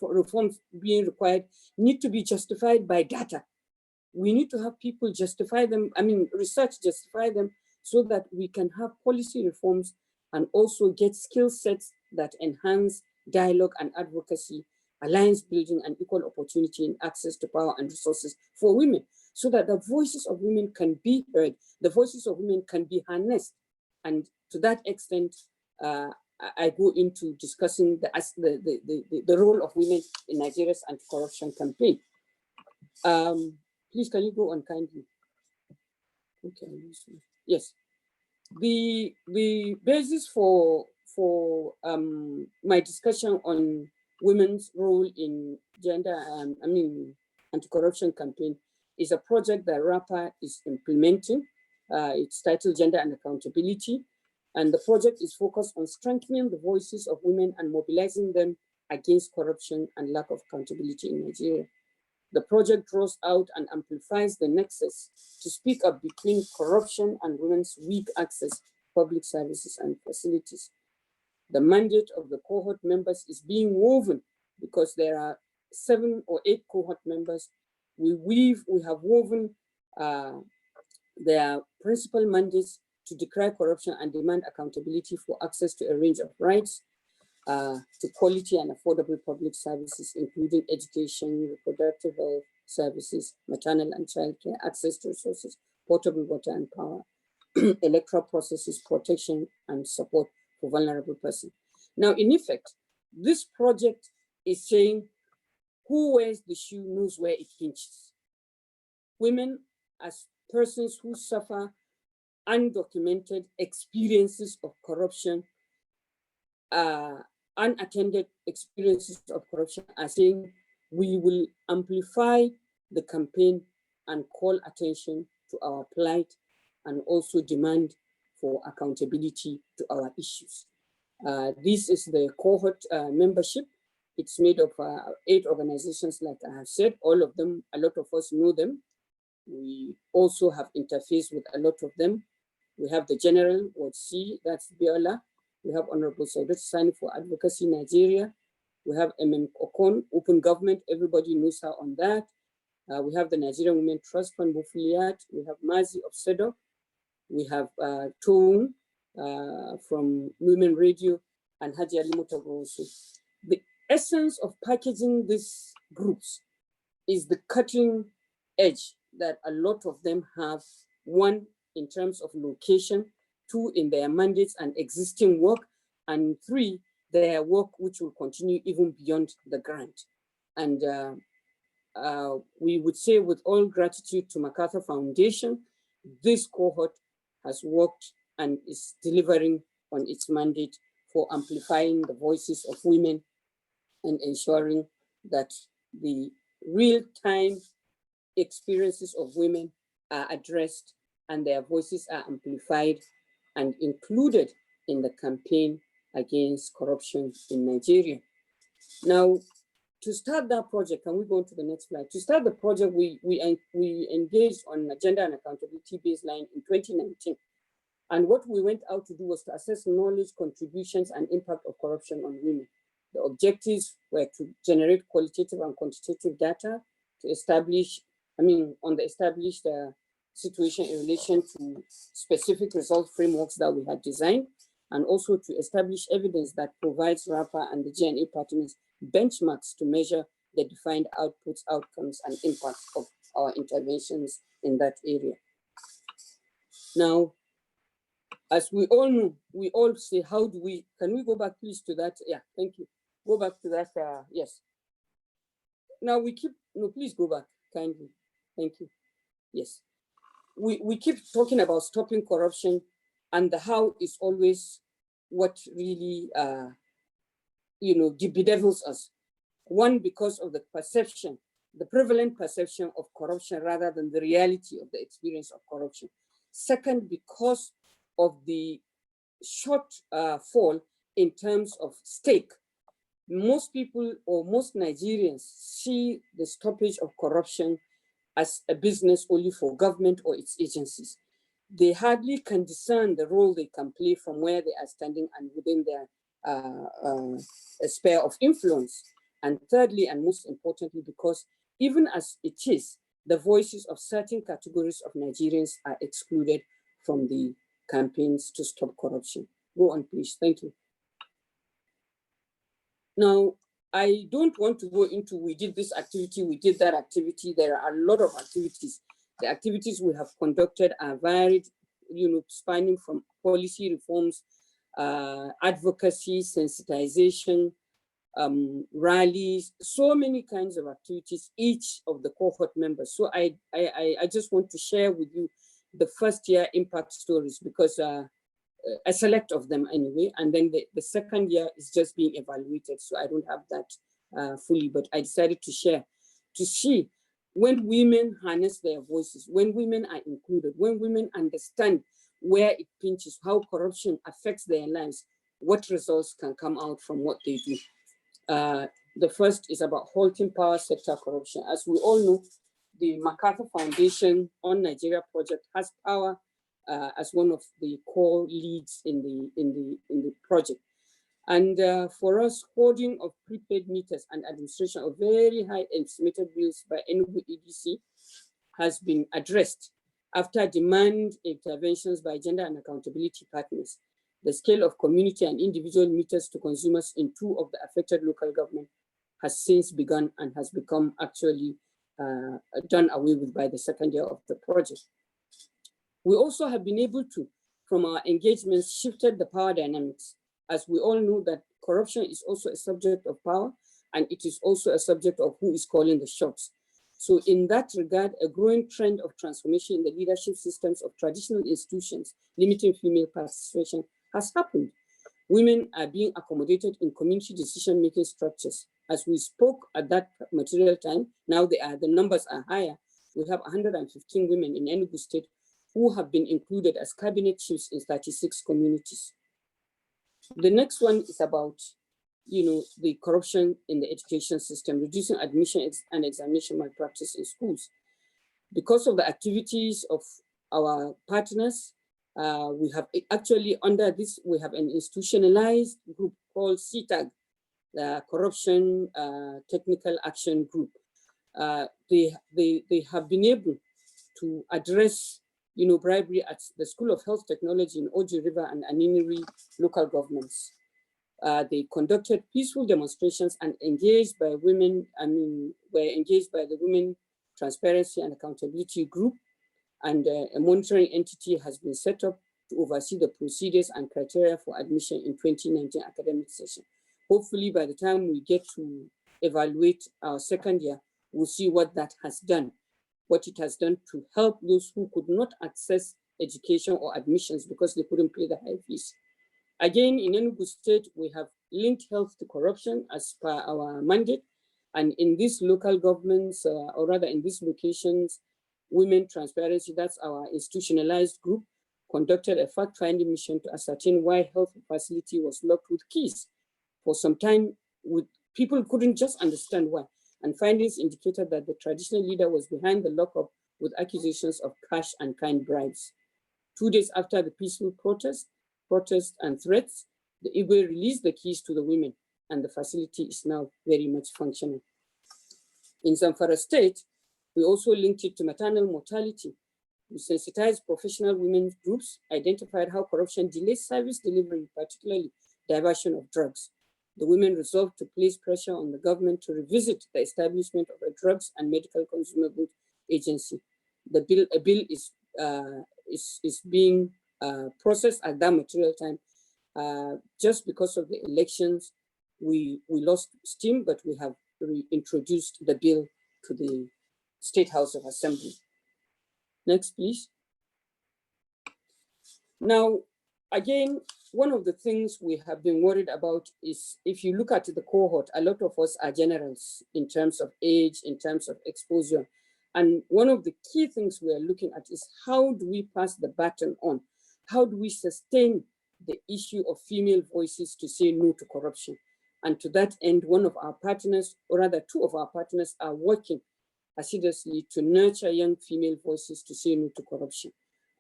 reforms being required need to be justified by data. We need to have people justify them, research justify them, so that we can have policy reforms and also get skill sets that enhance dialogue and advocacy, alliance building, and equal opportunity in access to power and resources for women, so that the voices of women can be heard, the voices of women can be harnessed. And to that extent, I go into discussing the role of women in Nigeria's anti-corruption campaign. Please, can you go on kindly? Okay, yes. The basis for my discussion on women's role in gender, anti-corruption campaign is a project that RAPA is implementing. It's titled Gender and Accountability. And the project is focused on strengthening the voices of women and mobilizing them against corruption and lack of accountability in Nigeria. The project draws out and amplifies the nexus to speak up between corruption and women's weak access to public services and facilities. The mandate of the cohort members is being woven because there are 7 or 8 cohort members. We have woven their principal mandates to decry corruption and demand accountability for access to a range of rights, to quality and affordable public services, including education, reproductive health services, maternal and child care, access to resources, potable water and power, electoral processes, protection and support for vulnerable persons. Now, in effect, this project is saying who wears the shoe knows where it pinches. Women as persons who suffer undocumented experiences of corruption, unattended experiences of corruption, are saying we will amplify the campaign and call attention to our plight and also demand for accountability to our issues. This is the cohort membership. It's made of 8 organizations, like I have said. All of them, a lot of us know them. We also have interfaced with a lot of them. We have the General Ward C, that's Biola. We have Honorable Saudat Sani for Advocacy Nigeria. We have Okon, Open Government, everybody knows her on that. We have the Nigerian Women Trust Fund, Bufiliat. We have Mazi of SEDO. We have Tone from Women Radio, and Haji Ali Mutago also. The essence of packaging these groups is the cutting edge that a lot of them have. One, in terms of location, 2, in their mandates and existing work, and 3, their work which will continue even beyond the grant. And we would say with all gratitude to MacArthur Foundation, this cohort has worked and is delivering on its mandate for amplifying the voices of women and ensuring that the real-time experiences of women are addressed and their voices are amplified and included in the campaign against corruption in Nigeria. Now, to start that project, can we go on to the next slide? To start the project, we engaged on agenda and accountability baseline in 2019. And what we went out to do was to assess knowledge, contributions, and impact of corruption on women. The objectives were to generate qualitative and quantitative data to establish, on the established situation in relation to specific result frameworks that we had designed, and also to establish evidence that provides RAPA and the GNA partners benchmarks to measure the defined outputs, outcomes, and impacts of our interventions in that area. Now, as we all know, we all say, how do we, can we go back please to that? Yeah, thank you. Go back to that, yes. Now we keep, no, please go back, kindly. Thank you. Yes. We keep talking about stopping corruption, and the how is always what really, bedevils us. One, because of the perception, the prevalent perception of corruption rather than the reality of the experience of corruption. Second, because of the short fall in terms of stake. Most people or most Nigerians see the stoppage of corruption as a business only for government or its agencies. They hardly can discern the role they can play from where they are standing and within their sphere of influence. And thirdly, and most importantly, because even as it is, the voices of certain categories of Nigerians are excluded from the campaigns to stop corruption. Go on, please. Thank you. Now, I don't want to go into we did this activity, we did that activity. There are a lot of activities. The activities we have conducted are varied, spanning from policy reforms, advocacy, sensitization, rallies, so many kinds of activities, each of the cohort members. So I just want to share with you the first year impact stories, because a select of them anyway, and then the second year is just being evaluated. So I don't have that fully, but I decided to share to see when women harness their voices, when women are included, when women understand where it pinches, how corruption affects their lives, what results can come out from what they do. The first is about halting power sector corruption. As we all know, the MacArthur Foundation on Nigeria project has power as one of the core leads in the project. And for us, hoarding of prepaid meters and administration of very high estimated bills by Enugu EDC has been addressed after demand interventions by gender and accountability partners. The scale of community and individual meters to consumers in 2 of the affected local government has since begun and has become actually done away with by the second year of the project. We also have been able to, from our engagements, shifted the power dynamics, as we all know that corruption is also a subject of power, and it is also a subject of who is calling the shots. So in that regard, a growing trend of transformation in the leadership systems of traditional institutions limiting female participation has happened. Women are being accommodated in community decision-making structures. As we spoke at that material time, now the numbers are higher. We have 115 women in Enugu State who have been included as cabinet chiefs in 36 communities. The next one is about, the corruption in the education system, reducing admission and examination malpractice in schools. Because of the activities of our partners, we have actually under this, we have an institutionalized group called CTAG, the Corruption Technical Action Group. They have been able to address bribery at the School of Health Technology in Oji River and Aniniri local governments. They conducted peaceful demonstrations and engaged by women, were engaged by the Women Transparency and Accountability Group, and a monitoring entity has been set up to oversee the procedures and criteria for admission in 2019 academic session. Hopefully, by the time we get to evaluate our second year, we'll see what that has done, what it has done to help those who could not access education or admissions because they couldn't pay the high fees. Again, in Enugu State, we have linked health to corruption as per our mandate. And in these local governments, or rather in these locations, Women Transparency, that's our institutionalized group, conducted a fact-finding mission to ascertain why health facility was locked with keys. For some time, people couldn't just understand why. And findings indicated that the traditional leader was behind the lockup with accusations of cash and kind bribes. 2 days after the peaceful protest and threats, the Igwe released the keys to the women, and the facility is now very much functional. In Zamfara State, we also linked it to maternal mortality. We sensitized professional women's groups, identified how corruption delays service delivery, particularly diversion of drugs. The women resolved to place pressure on the government to revisit the establishment of a drugs and medical consumables agency. A bill is being processed at that material time. Just because of the elections, we lost steam, but we have reintroduced the bill to the State House of Assembly. Next, please. Now, again, one of the things we have been worried about is if you look at the cohort, a lot of us are generals in terms of age, in terms of exposure. And one of the key things we are looking at is how do we pass the baton on? How do we sustain the issue of female voices to say no to corruption? And to that end, one of our partners, or rather two of our partners, are working assiduously to nurture young female voices to say no to corruption.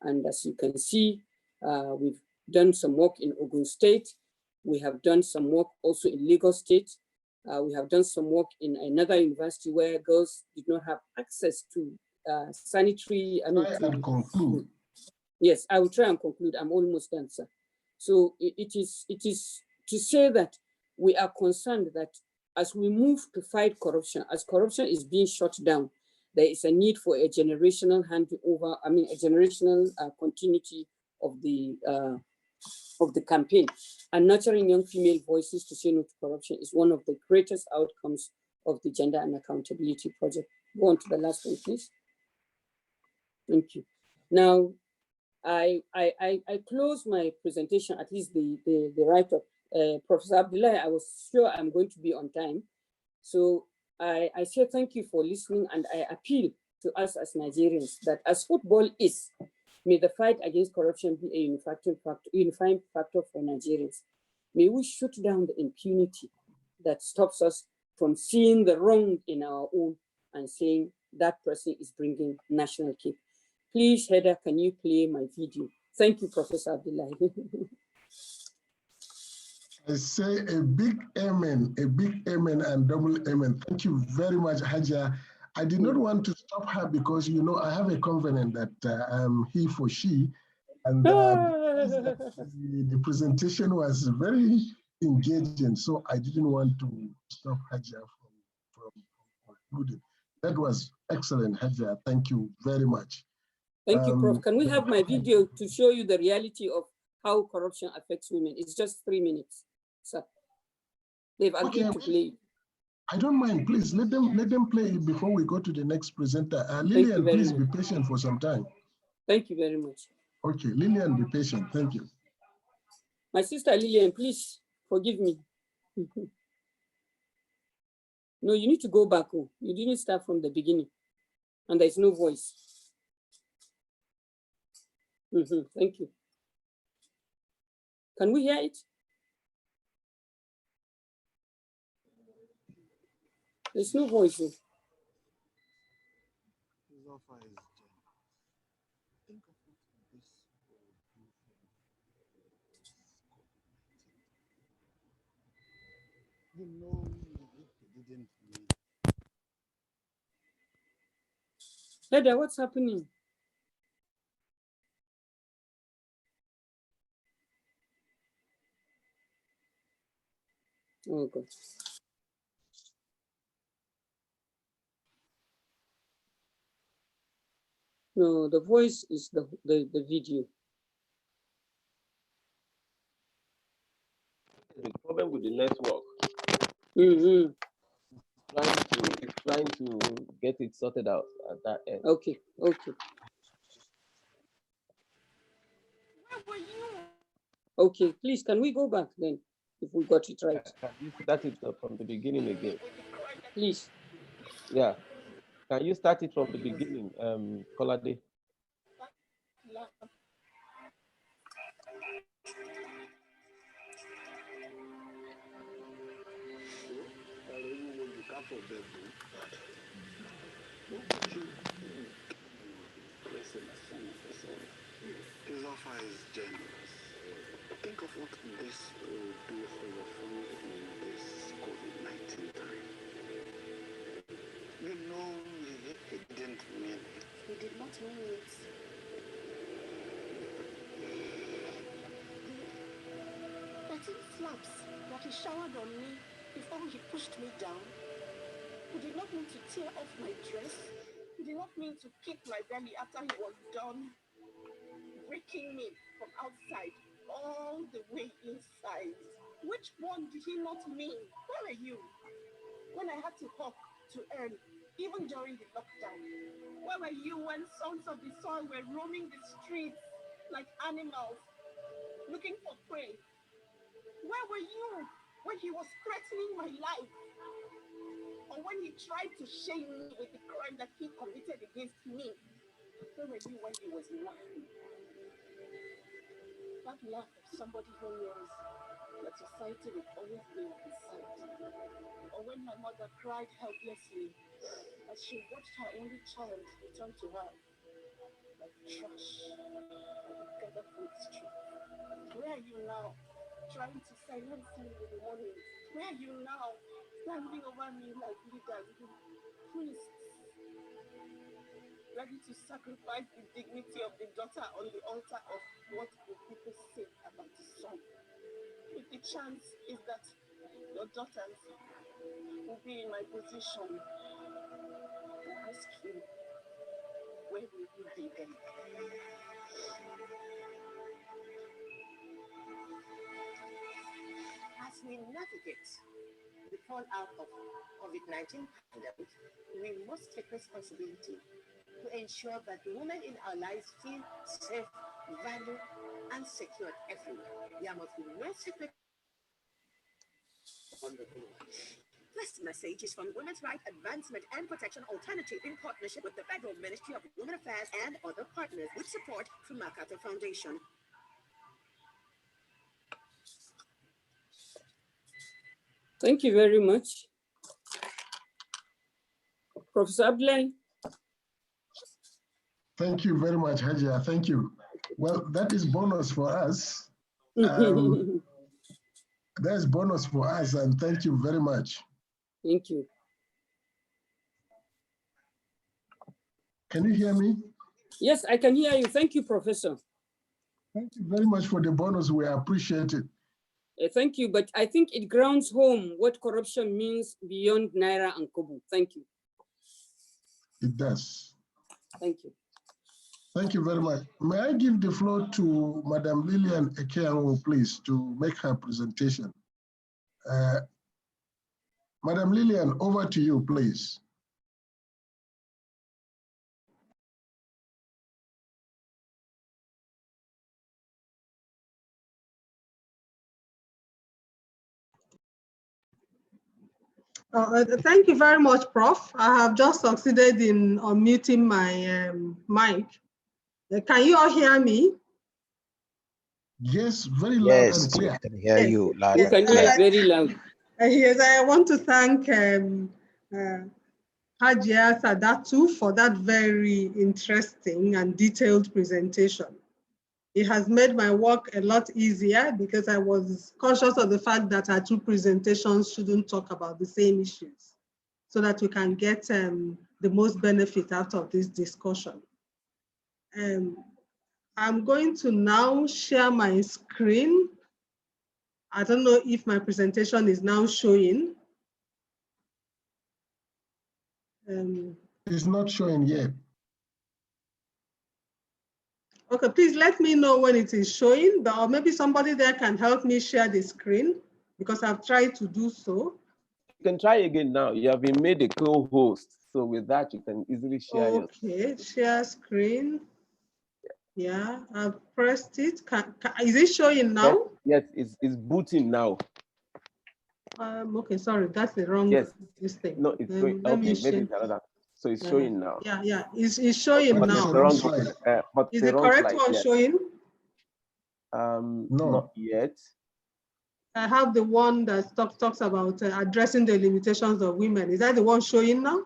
And as you can see, we've done some work in Ogun State. We have done some work also in Lagos State. We have done some work in another university where girls did not have access to sanitary. Conclude. Yes, I will try and conclude. I'm almost done, sir. So it is to say that we are concerned that as we move to fight corruption, as corruption is being shut down, there is a need for a generational handover, a generational continuity of the campaign. And nurturing young female voices to say no to corruption is one of the greatest outcomes of the Gender and Accountability Project. Go on to the last one, please. Thank you. Now, I close my presentation, at least the write-up. Professor Abdullahi, I was sure I'm going to be on time. So I say thank you for listening, and I appeal to us as Nigerians that as football is, may the fight against corruption be a unifying factor for Nigerians. May we shoot down the impunity that stops us from seeing the wrong in our own and saying that person is bringing national cape. Please, Heather, can you play my video? Thank you, Professor Abdullahi. I say a big amen and double amen. Thank you very much, Haja. I did not want to stop her because, you know, I have a covenant that I'm he for she. And the presentation was very engaging. So I didn't want to stop Haja from concluding. That was excellent, Haja. Thank you very much. Thank you, Prof. Can we have my video to show you the reality of how corruption affects women? It's just 3 minutes, sir. They've agreed to play. I don't mind. Please let them play it before we go to the next presenter. Lillian, please be patient for some time. Thank you very much. Okay, Lillian, be patient. Thank you. My sister Lillian, please forgive me. No, you need to go back. Oh, you didn't start from the beginning, and there's no voice. Thank you. Can we hear it? There's no voice. Heather, what's happening? Oh God. No, the voice is the video. problem with the network. Mm-hmm. Trying to get it sorted out at that end. Okay, okay. Where were you? Okay, please, can we go back then, if we got it right? Can you start it from the beginning again? Please. Yeah. Can you start it from the beginning, Kolade? His offer is generous. Think of what this will do for your family in this COVID-19 time. You know, he didn't mean it. He did not mean it. But it slaps that he showered on me before he pushed me down. He did not mean to tear off my dress. He did not mean to kick my belly after he was done breaking me from outside all the way inside. Which one did he not mean? Where were you when I had to hawk to earn, even during the lockdown? Where were you when sons of the soil were roaming the streets like animals, looking for prey? Where were you when he was threatening my life? Or when he tried to shame me with the crime that he committed against me? Where were you when he was laughing? That laugh of somebody who knows that society will always be on his side. Or when my mother cried helplessly as she watched her only child return to her like trash gathered from the street. Where are you now, trying to silence me with warnings? Where are you now, standing over me like leaders, priests, ready to sacrifice the dignity of the daughter on the altar of what will people say about the son? If the chance is that your daughters will be in my position, I ask you, where will you be then? As we navigate the fallout of COVID-19 pandemic, we must take responsibility to ensure that the women in our lives feel safe, valued, and secured everywhere. There must be no secret on the board. This message is from Women's Rights Advancement and Protection Alternative in partnership with the Federal Ministry of Women Affairs and other partners with support from MacArthur Foundation. Thank you very much. Professor Abdullahi. Thank you very much, Hajia. Thank you. Well, that is bonus for us. That's bonus for us, and thank you very much. Thank you. Can you hear me? Yes, I can hear you. Thank you, Professor. Thank you very much for the bonus. We appreciate it. Thank you, but I think it grounds home what corruption means beyond Naira and Kobo. Thank you. It does. Thank you. Thank you very much. May I give the floor to Madam Lillian Ekeanwo, please, to make her presentation. Madam Lillian, over to you, please. Thank you very much, Prof. I have just succeeded in unmuting my mic. Can you all hear me? Yes, very loud and clear. Yes, we can hear you loud. We can hear it very loud. Yes, I want to thank Hajia Sadatu for that very interesting and detailed presentation. It has made my work a lot easier because I was conscious of the fact that our two presentations shouldn't talk about the same issues, so that we can get the most benefit out of this discussion. I'm going to now share my screen. I don't know if my presentation is now showing. It's not showing yet. Okay, please let me know when it is showing, or maybe somebody there can help me share the screen. because I've tried to do so. You can try again now. You have been made a co-host. So with that, you can easily share your. Okay, share screen. Yeah, I've pressed it. Is it showing now? Yes, it's booting now. Okay, sorry, that's the wrong Yes. this thing. No, it's showing. Let me Okay, maybe share. it's another. So it's showing now. Yeah, it's showing But now. it's But a the wrong wrong slide. but Is the the wrong correct slide, one yes. showing? No. Not yet. I have the one that talks about addressing the limitations of women. Is that the one showing now?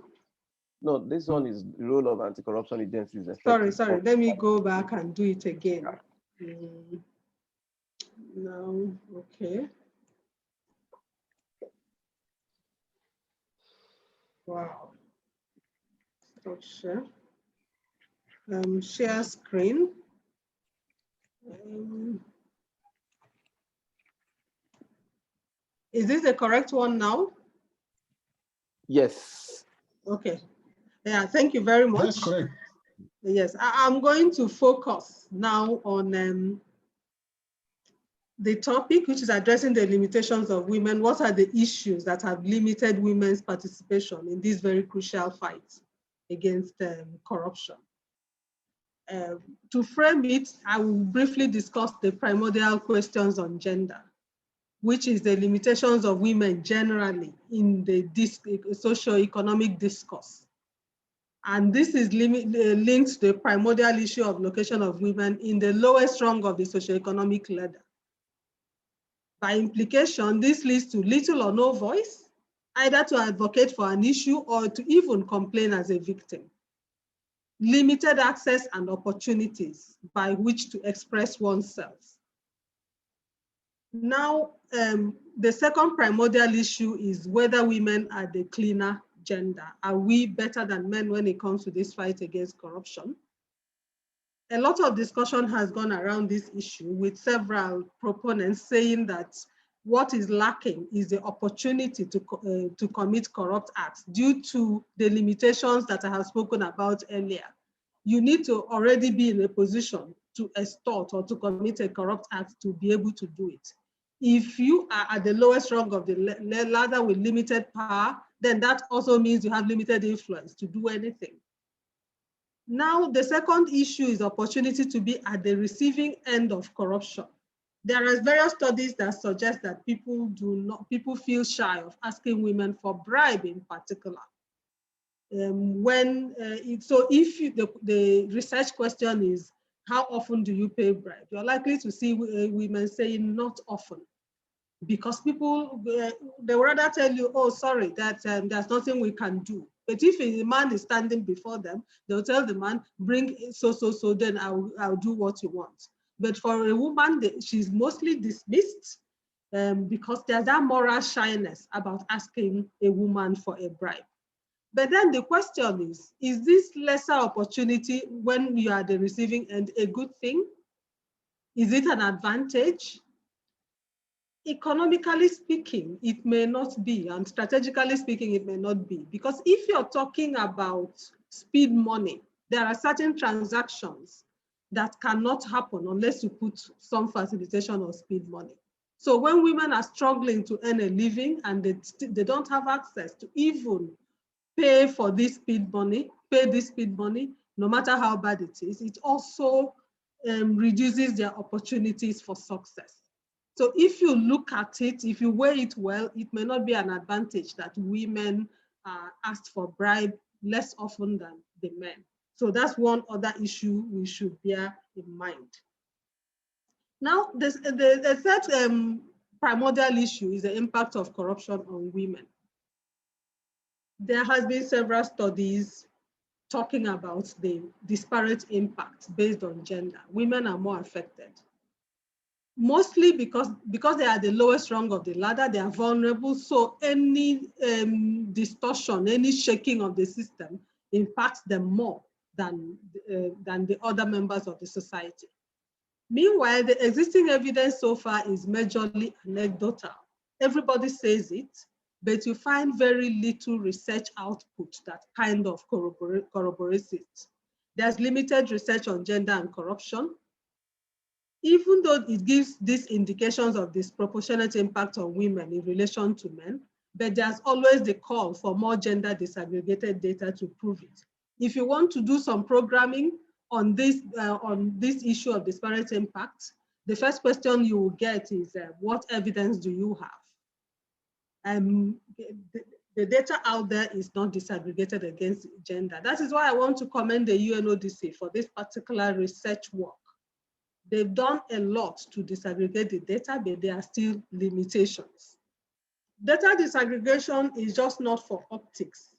No, this one is the role of anti-corruption agencies. Sorry. Let me go back and do it again. No, okay. Wow. Structure. Share screen. Is this the correct one now? Yes. Okay. Yeah, thank you very much. That's correct. Yes, I'm going to focus now on the topic, which is addressing the limitations of women. What are the issues that have limited women's participation in this very crucial fight against corruption? To frame it, I will briefly discuss the primordial questions on gender, which is the limitations of women generally in the socio-economic discourse. And this is linked to the primordial issue of location of women in the lowest rung of the socio-economic ladder. By implication, this leads to little or no voice, either to advocate for an issue or to even complain as a victim. Limited access and opportunities by which to express oneself. Now, the second primordial issue is whether women are the cleaner gender. Are we better than men when it comes to this fight against corruption? A lot of discussion has gone around this issue, with several proponents saying that what is lacking is the opportunity to commit corrupt acts due to the limitations that I have spoken about earlier. You need to already be in a position to extort or to commit a corrupt act to be able to do it. If you are at the lowest rung of the ladder with limited power, then that also means you have limited influence to do anything. Now, the second issue is opportunity to be at the receiving end of corruption. There are various studies that suggest that people feel shy of asking women for bribe in particular. So if the research question is, how often do you pay bribe? You're likely to see women saying not often, because people, they would rather tell you, oh, sorry, that there's nothing we can do. But if a man is standing before them, they'll tell the man, bring so, then I'll do what you want. But for a woman, she's mostly dismissed because there's that moral shyness about asking a woman for a bribe. But then the question is this lesser opportunity when you are at the receiving end a good thing? Is it an advantage? Economically speaking, it may not be, and strategically speaking, it may not be. Because if you're talking about speed money, there are certain transactions that cannot happen unless you put some facilitation of speed money. So when women are struggling to earn a living and they don't have access to even pay for this speed money, no matter how bad it is, it also reduces their opportunities for success. So if you look at it, if you weigh it well, it may not be an advantage that women are asked for bribe less often than the men. So that's one other issue we should bear in mind. Now, the third primordial issue is the impact of corruption on women. There has been several studies talking about the disparate impacts based on gender. Women are more affected. Mostly because they are the lowest rung of the ladder, they are vulnerable. So any distortion, any shaking of the system impacts them more than the other members of the society. Meanwhile, the existing evidence so far is majorly anecdotal. Everybody says it, but you find very little research output that kind of corroborates it. There's limited research on gender and corruption. even though it gives these indications of disproportionate impact on women in relation to men, but there's always the call for more gender disaggregated data to prove it. If you want to do some programming on this issue of disparate impact, the first question you will get is, what evidence do you have? The data out there is not disaggregated against gender. That is why I want to commend the UNODC for this particular research work. They've done a lot to disaggregate the data, but there are still limitations. Data disaggregation is just not for optics.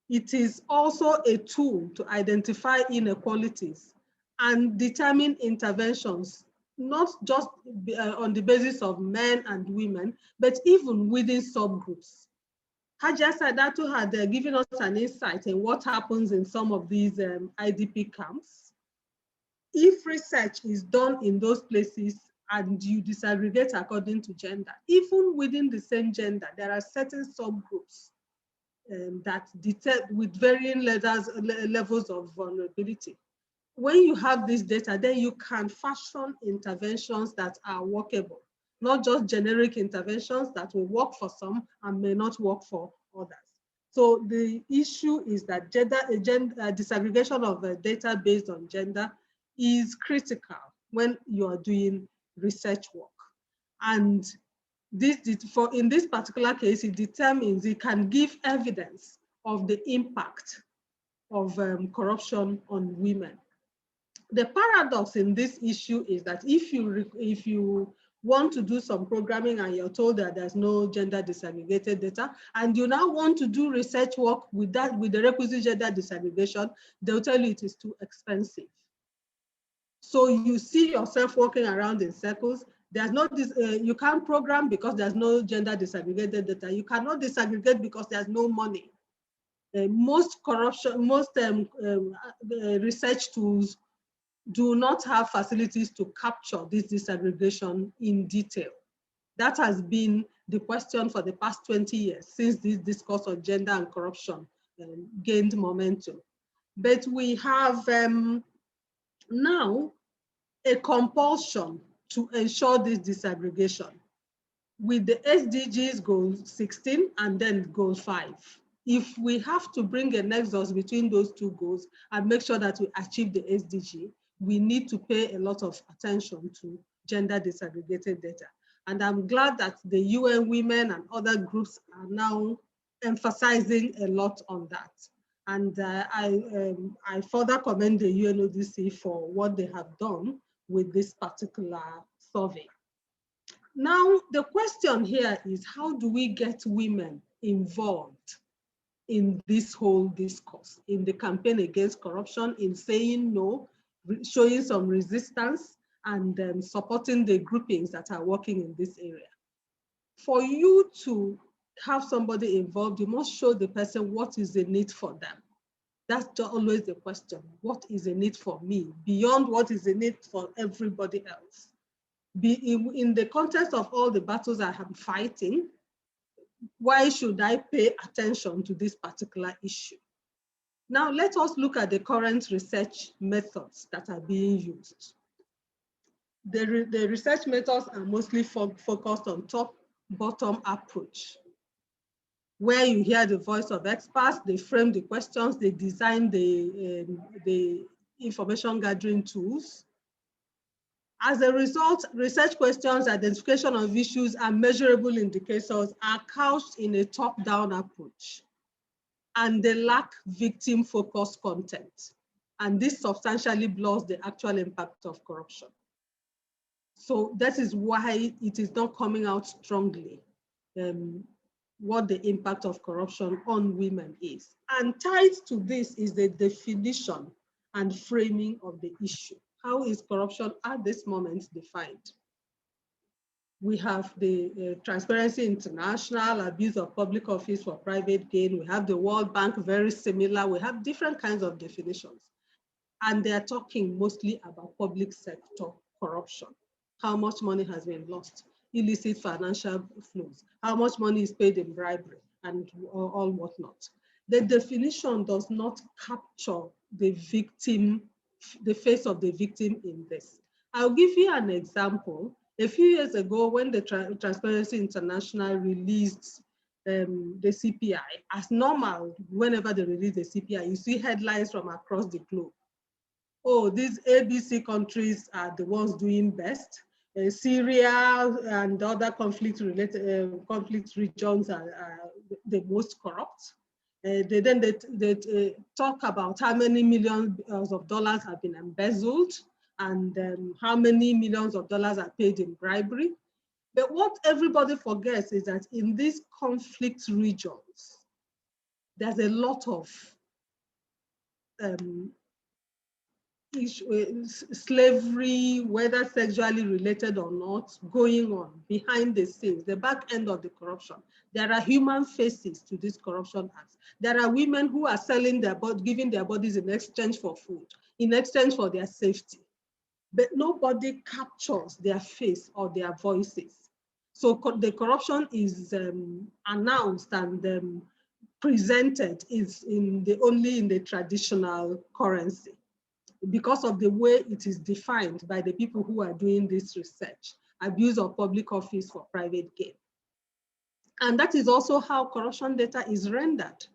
It is also a tool to identify inequalities and determine interventions, not just on the basis of men and women, but even within subgroups. Haja Sadatu had given us an insight in what happens in some of these IDP camps. If research is done in those places and you disaggregate according to gender, even within the same gender, there are certain subgroups that detect with varying levels of vulnerability. When you have this data, then you can fashion interventions that are workable, not just generic interventions that will work for some and may not work for others. So the issue is that disaggregation of data based on gender is critical when you are doing research work. And in this particular case, it can give evidence of the impact of corruption on women. The paradox in this issue is that if you want to do some programming and you're told that there's no gender disaggregated data, and you now want to do research work with the requisite gender disaggregation, they'll tell you it is too expensive. So you see yourself walking around in circles. There's no you can't program because there's no gender disaggregated data. You cannot disaggregate because there's no money. Most research tools do not have facilities to capture this disaggregation in detail. That has been the question for the past 20 years since this discourse on gender and corruption gained momentum. But we have now a compulsion to ensure this disaggregation with the SDGs goal 16 and then goal 5. If we have to bring a nexus between those two goals and make sure that we achieve the SDG, we need to pay a lot of attention to gender disaggregated data. And I'm glad that the UN Women and other groups are now emphasizing a lot on that. And I further commend the UNODC for what they have done with this particular survey. Now, the question here is, how do we get women involved in this whole discourse, in the campaign against corruption, in saying no, showing some resistance, and supporting the groupings that are working in this area? For you to have somebody involved, you must show the person what is the need for them. That's always the question. What is the need for me beyond what is the need for everybody else? In the context of all the battles I am fighting, why should I pay attention to this particular issue? Now, let us look at the current research methods that are being used. The research methods are mostly focused on top-bottom approach, where you hear the voice of experts, they frame the questions, they design the information gathering tools. As a result, research questions, identification of issues, and measurable indicators are couched in a top-down approach, and they lack victim-focused content. And this substantially blurs the actual impact of corruption. So that is why it is not coming out strongly, what the impact of corruption on women is. And tied to this is the definition and framing of the issue. How is corruption at this moment defined? We have the Transparency International, abuse of public office for private gain. We have the World Bank, very similar. We have different kinds of definitions. And they are talking mostly about public sector corruption. How much money has been lost, illicit financial flows, how much money is paid in bribery, and all whatnot. The definition does not capture the victim, the face of the victim in this. I'll give you an example. A few years ago, when the Transparency International released the CPI, as normal, whenever they release the CPI, you see headlines from across the globe. Oh, these ABC countries are the ones doing best. Syria and other conflict regions are the most corrupt. They talk about how many millions of dollars have been embezzled and how many millions of dollars are paid in bribery. But what everybody forgets is that in these conflict regions, there's a lot of slavery, whether sexually related or not, going on behind the scenes, the back end of the corruption. There are human faces to this corruption acts. There are women who are selling their body, giving their bodies in exchange for food, in exchange for their safety. But nobody captures their face or their voices. So the corruption is announced and presented only in the traditional currency, because of the way it is defined by the people who are doing this research, abuse of public office for private gain. And that is also how corruption data is rendered.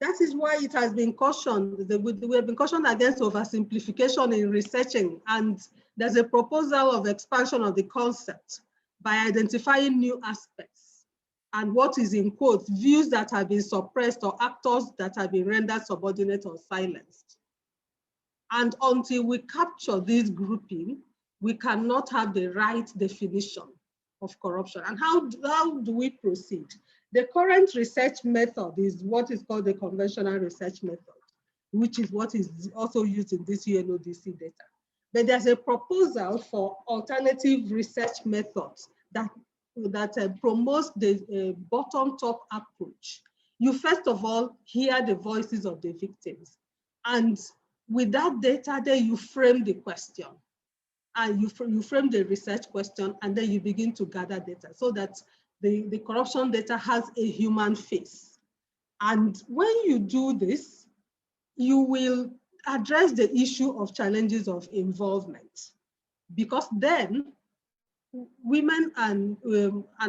That is why it has been cautioned, we have been cautioned against oversimplification in researching, and there's a proposal of expansion of the concept by identifying new aspects and what is in quotes, views that have been suppressed or actors that have been rendered subordinate or silenced. And until we capture this grouping, we cannot have the right definition of corruption. And how do we proceed? The current research method is what is called the conventional research method, which is what is also used in this UNODC data. But there's a proposal for alternative research methods that promotes the bottom-top approach. You first of all hear the voices of the victims, and with that data, then you frame the question, and you frame the research question, and then you begin to gather data so that the corruption data has a human face. And when you do this, you will address the issue of challenges of involvement, because then women and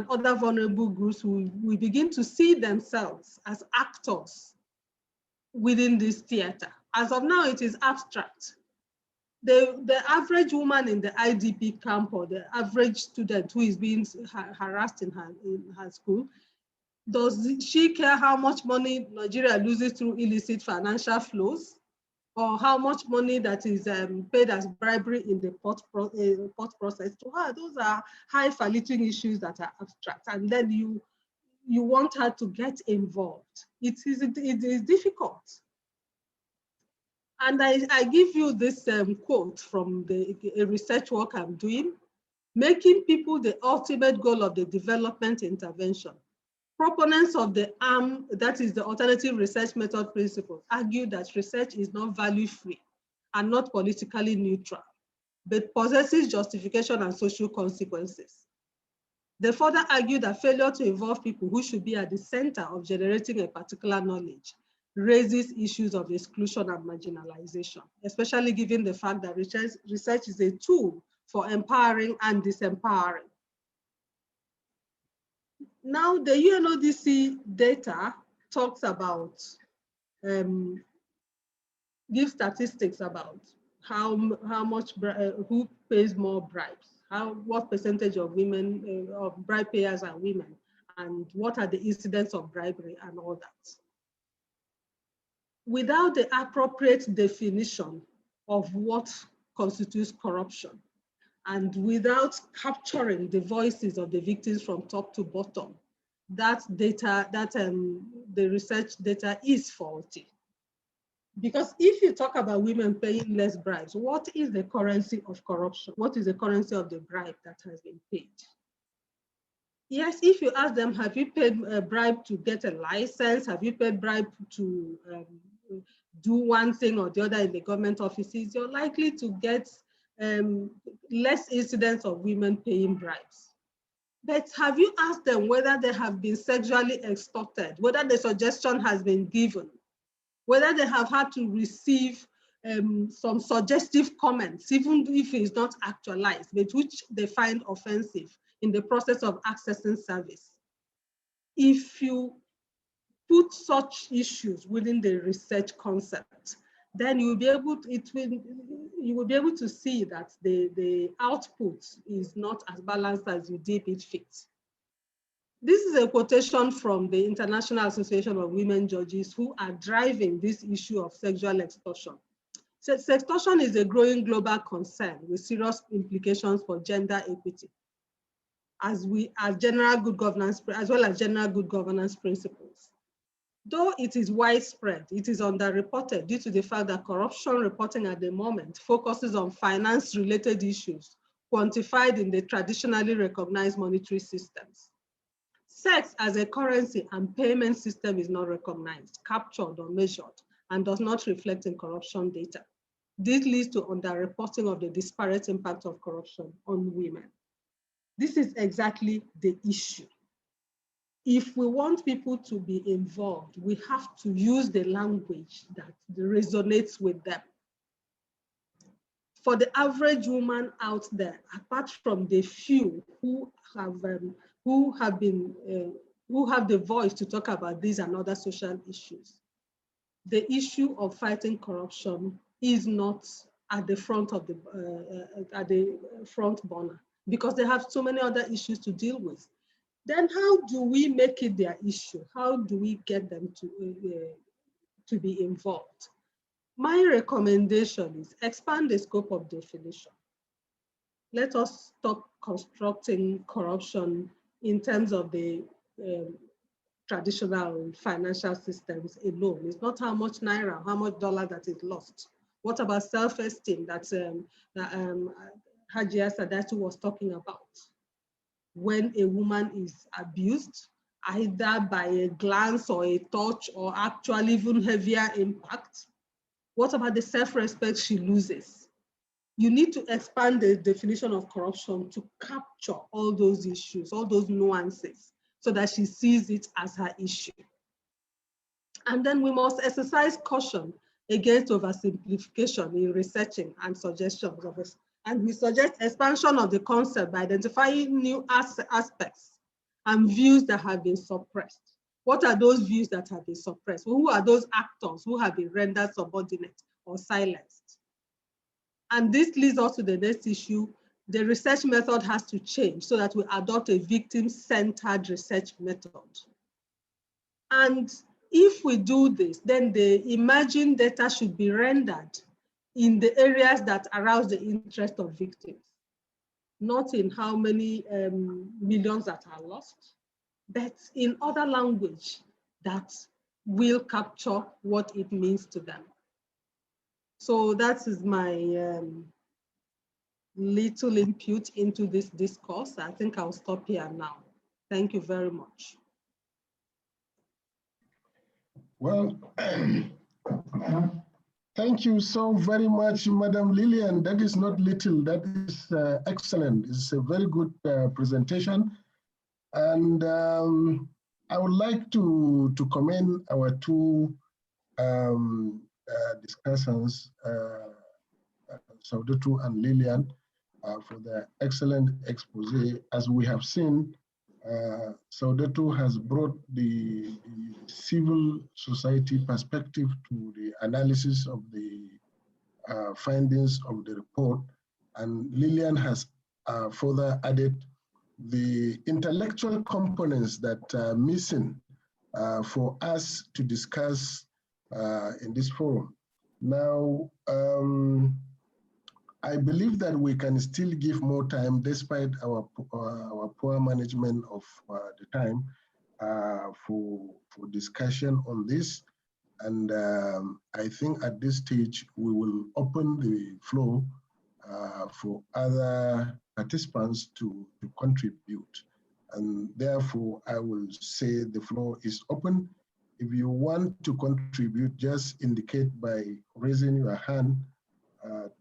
other vulnerable groups will begin to see themselves as actors within this theater. As of now, it is abstract. The average woman in the IDP camp, or the average student who is being harassed in her school, does she care how much money Nigeria loses through illicit financial flows, or how much money that is paid as bribery in the port process? To her, those are high-falutin issues that are abstract, and then you want her to get involved. It is difficult. And I give you this quote from a research work I'm doing: making people the ultimate goal of the development intervention. Proponents of the ARM, that is the alternative research method principle, argue that research is not value-free and not politically neutral, but possesses justification and social consequences. They further argue that failure to involve people who should be at the center of generating a particular knowledge raises issues of exclusion and marginalization, especially given the fact that research is a tool for empowering and disempowering. Now, the UNODC data talks about, gives statistics about how much, who pays more bribes, what percentage of women, of bribe payers are women, and what are the incidents of bribery and all that. Without the appropriate definition of what constitutes corruption, and without capturing the voices of the victims from top to bottom, that data, the research data is faulty. Because if you talk about women paying less bribes, what is the currency of corruption? What is the currency of the bribe that has been paid? Yes, if you ask them, have you paid a bribe to get a license? Have you paid bribe to do one thing or the other in the government offices? You're likely to get less incidents of women paying bribes. But have you asked them whether they have been sexually extorted, whether the suggestion has been given, whether they have had to receive some suggestive comments, even if it's not actualized, but which they find offensive in the process of accessing service. If you put such issues within the research concept, then you will be able to, you will be able to see that the output is not as balanced as you deem it fit. This is a quotation from the International Association of Women Judges, who are driving this issue of sexual extortion. Sextortion is a growing global concern with serious implications for gender equity, as well as general good governance principles. Though it is widespread, it is underreported due to the fact that corruption reporting at the moment focuses on finance-related issues quantified in the traditionally recognized monetary systems. Sex as a currency and payment system is not recognized, captured, or measured, and does not reflect in corruption data. This leads to underreporting of the disparate impact of corruption on women. This is exactly the issue. If we want people to be involved, we have to use the language that resonates with them. For the average woman out there, apart from the few who have the voice to talk about these and other social issues, the issue of fighting corruption is not at the front of the front burner, because they have so many other issues to deal with. Then how do we make it their issue? How do we get them to be involved? My recommendation is expand the scope of definition. Let us stop constructing corruption in terms of the traditional financial systems alone. It's not how much naira, how much dollar that is lost. What about self-esteem that Hajia Sadatu was talking about? When a woman is abused, either by a glance or a touch, or actually even heavier impact, what about the self-respect she loses? You need to expand the definition of corruption to capture all those issues, all those nuances, so that she sees it as her issue. And then we must exercise caution against oversimplification in researching and suggestions of it. And we suggest expansion of the concept by identifying new aspects and views that have been suppressed. What are those views that have been suppressed? Who are those actors who have been rendered subordinate or silenced? And this leads us to the next issue. The research method has to change so that we adopt a victim-centered research method. And if we do this, then the emerging data should be rendered in the areas that arouse the interest of victims, not in how many millions that are lost, but in other language that will capture what it means to them. So that is my little input into this discourse. I think I'll stop here now. Thank you very much. Well, thank you so very much, Madam Lillian. That is not little, that is excellent. It's a very good presentation. And I would like to commend our two discussants, Saudatu and Lillian, for their excellent expose. As we have seen, Saudatu has brought the civil society perspective to the analysis of the findings of the report, and Lillian has further added the intellectual components that are missing for us to discuss in this forum. Now, I believe that we can still give more time despite our poor management of the time for discussion on this. And I think at this stage, we will open the floor for other participants to contribute. And therefore, I will say the floor is open. If you want to contribute, just indicate by raising your hand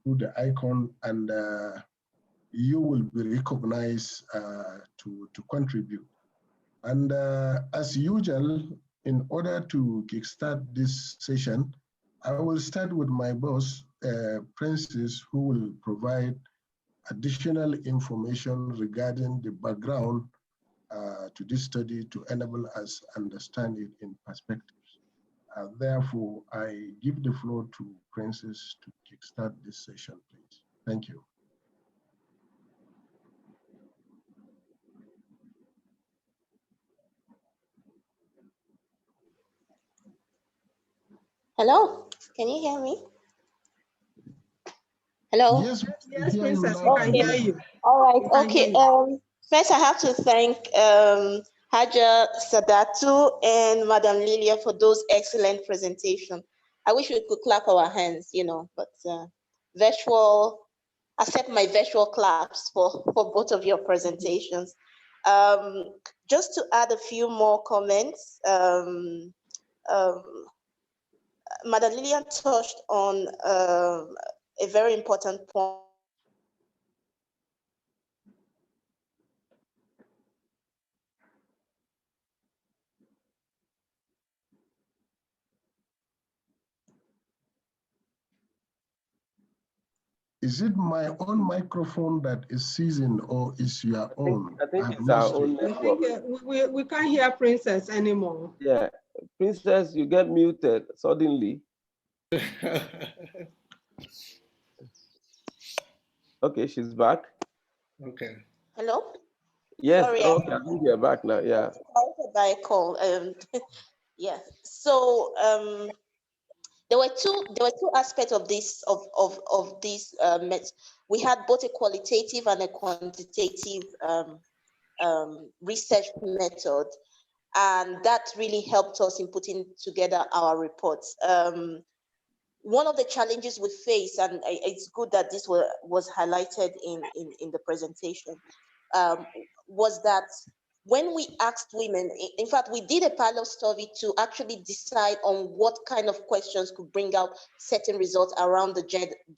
to the icon, and you will be recognized to contribute. And as usual, in order to kickstart this session, I will start with my boss, Francis, who will provide additional information regarding the background to this study to enable us understand it in perspectives. Therefore, I give the floor to Francis to kickstart this session, please. Thank you. Hello, can you hear me? Hello? Yes, Yes, hear you Princess, we loud can and hear Okay. clear. you. All right. We can hear Okay. you. First, I have to thank Haja Sadatu and Madam Lilia for those excellent presentations. I wish we could clap our hands, but virtual, accept my virtual claps for both of your presentations. Just to add a few more comments, Madam Lillian touched on a very important point. Is it my own microphone that is seizing or is your own? I think I've it's our lost own you. I think network. we can't hear Princess anymore. Yeah, Princess, you get muted suddenly. Okay, she's back. Okay. Hello? Yes, Sorry, okay, I think you're back now. Yeah. by a call. Yeah. So there were two aspects of this we had both a qualitative and a quantitative research method, and that really helped us in putting together our reports. One of the challenges we face, and it's good that this was highlighted in the presentation, was that when we asked women, in fact, we did a pilot study to actually decide on what kind of questions could bring out certain results around the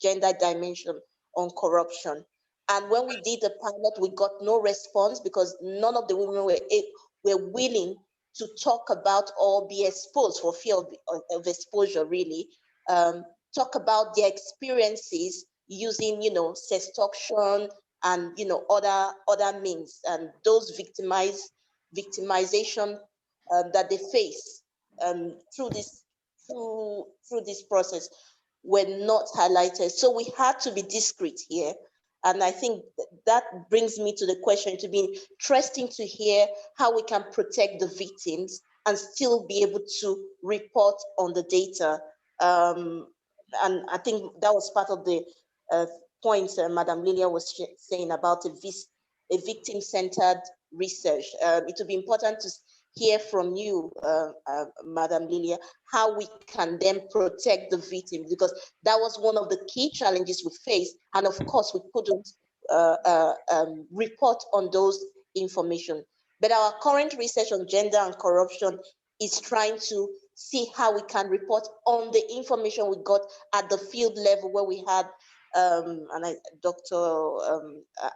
gender dimension on corruption. And when we did the pilot, we got no response because none of the women were willing to talk about or be exposed for fear of exposure, really. Talk about their experiences using, sextortion and other means, and those victimization that they face through this process were not highlighted. So we had to be discreet here. And I think that brings me to the question, to be interesting to hear how we can protect the victims and still be able to report on the data. And I think that was part of the points Madam Lilia was saying about a victim-centered research. It would be important to hear from you, Madam Lilia, how we can then protect the victims, because that was one of the key challenges we faced. And of course, we couldn't report on those information. But our current research on gender and corruption is trying to see how we can report on the information we got at the field level, where we had, Dr.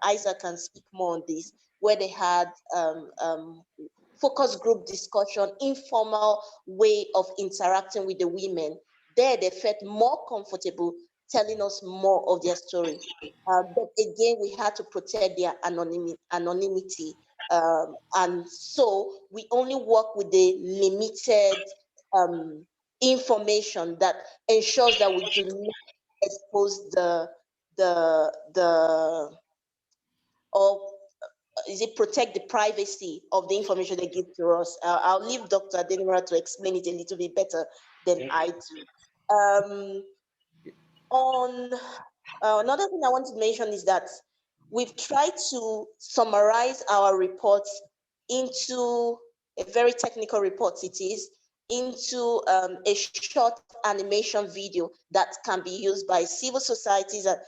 Isaac can speak more on this, where they had focus group discussion, informal way of interacting with the women. There, they felt more comfortable telling us more of their story. But again, we had to protect their anonymity. And so we only work with the limited information that ensures that we do not expose or is it protect the privacy of the information they give to us. I'll leave Dr. Adenira to explain it a little bit better than I do. On another thing I want to mention is that we've tried to summarize our reports into a very technical report, it is, into a short animation video that can be used by civil societies and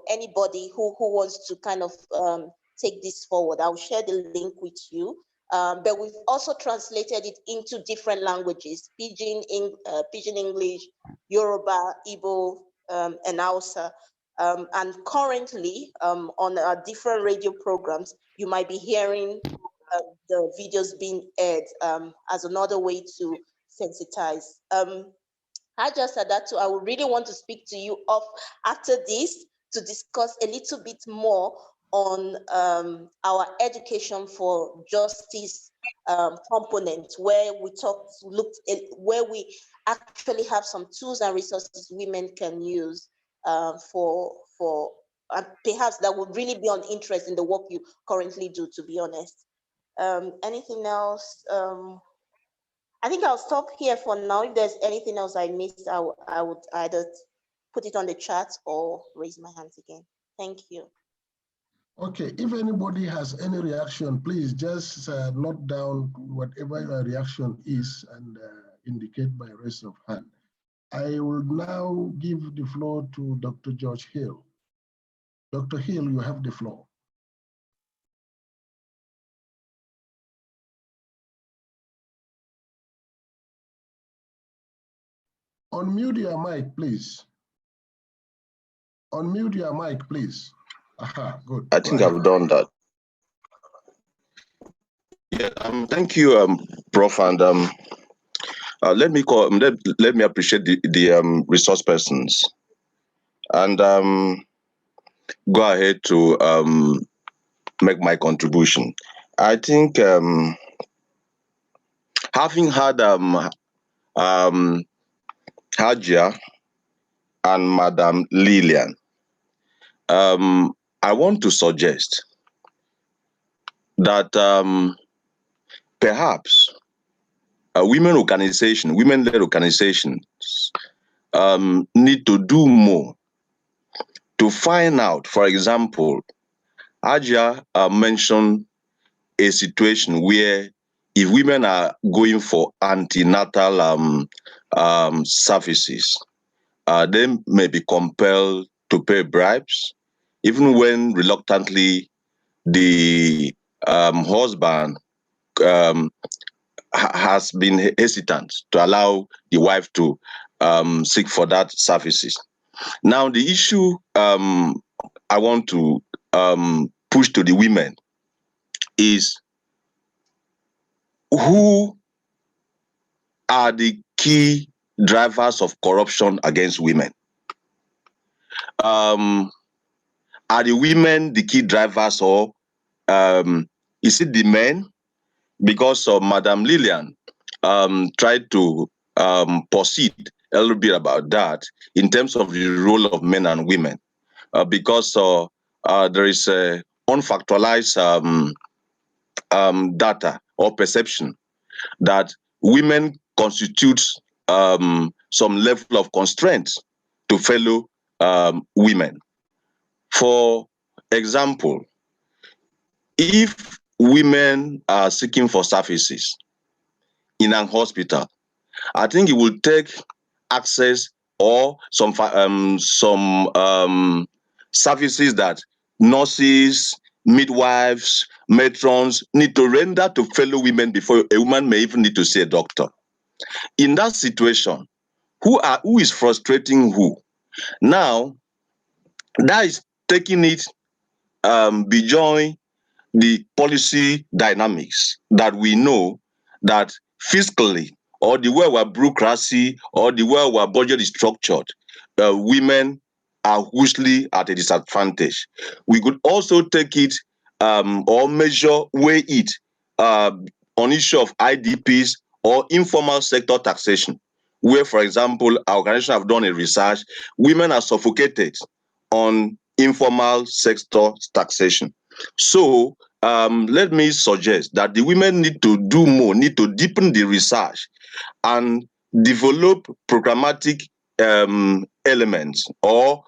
anybody who wants to kind of take this forward. I'll share the link with you. But we've also translated it into different languages: Pidgin English, Yoruba, Igbo, and Hausa. And currently, on our different radio programs, you might be hearing the videos being aired as another way to sensitize. Haja Sadatu, I would really want to speak to you after this to discuss a little bit more on our education for justice component, where we where we actually have some tools and resources women can use for perhaps that would really be on interest in the work you currently do, to be honest. Anything else? I think I'll stop here for now. If there's anything else I missed, I would either put it on the chat or raise my hands again. Thank you. Okay, if anybody has any reaction, please just note down whatever your reaction is and indicate by raise of hand. I will now give the floor to Dr. George Hill. Dr. Hill, you have the floor. Unmute your mic, please. Unmute your mic, please. Aha, good. I think I've done that. Yeah, thank you, Prof. And let me appreciate the resource persons and go ahead to make my contribution. I think having had Hajia and Madam Lillian, I want to suggest that perhaps women-led organizations need to do more to find out. For example, Ajia mentioned a situation where if women are going for antenatal services, they may be compelled to pay bribes, even when reluctantly the husband has been hesitant to allow the wife to seek for that services. Now, the issue I want to push to the women is who are the key drivers of corruption against women? Are the women the key drivers, or is it the men? Because Madam Lillian tried to proceed a little bit about that in terms of the role of men and women, because there is a unfactualized data or perception that women constitute some level of constraint to fellow women. For example, if women are seeking for services in an hospital, I think it will take access or some services that nurses, midwives, matrons need to render to fellow women before a woman may even need to see a doctor. In that situation, who is frustrating who? Now, that is taking it beyond the policy dynamics that we know that fiscally, or the way our bureaucracy, or the way our budget is structured, women are hugely at a disadvantage. We could also take it or weigh it on issue of IDPs or informal sector taxation, where, for example, our organization have done a research, women are suffocated on informal sector taxation. So let me suggest that the women need to do more, need to deepen the research and develop programmatic elements or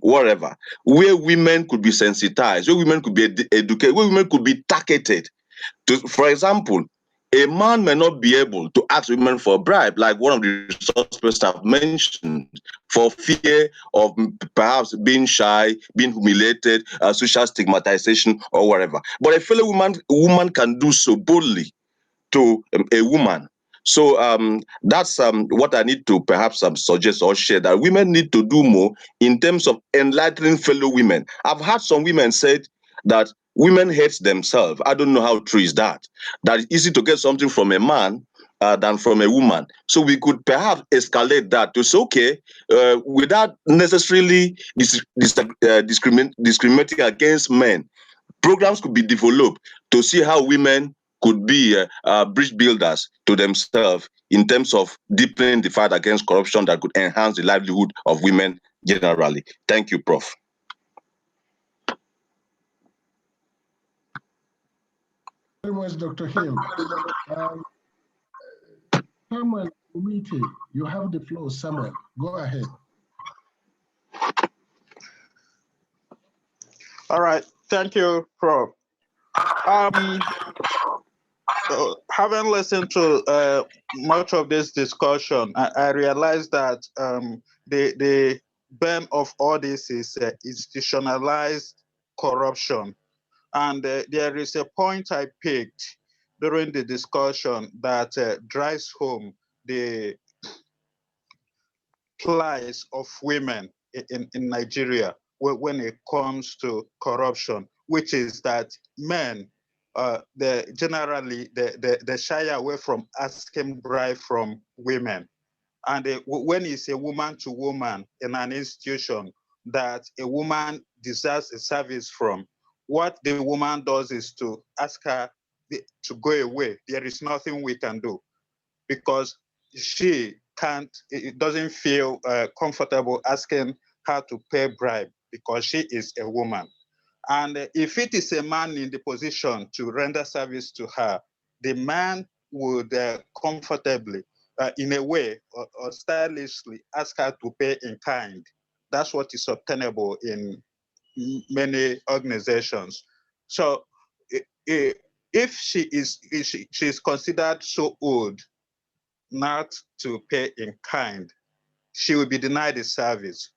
whatever, where women could be sensitized, where women could be educated, where women could be targeted. For example, a man may not be able to ask women for a bribe, like one of the resource persons have mentioned, for fear of perhaps being shy, being humiliated, social stigmatization, or whatever. But a fellow woman can do so boldly to a woman. So that's what I need to perhaps suggest or share, that women need to do more in terms of enlightening fellow women. I've had some women say that women hate themselves. I don't know how true is that. That it's easy to get something from a man, than from a woman. So we could perhaps escalate that to say, okay, without necessarily discriminating against men, programs could be developed to see how women could be bridge builders to themselves in terms of deepening the fight against corruption that could enhance the livelihood of women generally. Thank you, Prof. Very much, Dr. Hill. Samuel Umiti, you have the floor, Samuel. Go ahead. All right, thank you, Prof. Having listened to much of this discussion, I realized that the burn of all this is institutionalized corruption. And there is a point I picked during the discussion that drives home the plight of women in Nigeria when it comes to corruption, which is that men generally they shy away from asking bribe from women. And when it's a woman to woman in an institution that a woman deserves a service from, what the woman does is to ask her to go away. There is nothing we can do because she can't, it doesn't feel comfortable asking her to pay bribe because she is a woman. And if it is a man in the position to render service to her, the man would comfortably, in a way, or stylishly ask her to pay in kind. That's what is obtainable in many organizations. So if she is considered so old not to pay in kind, she will be denied the service.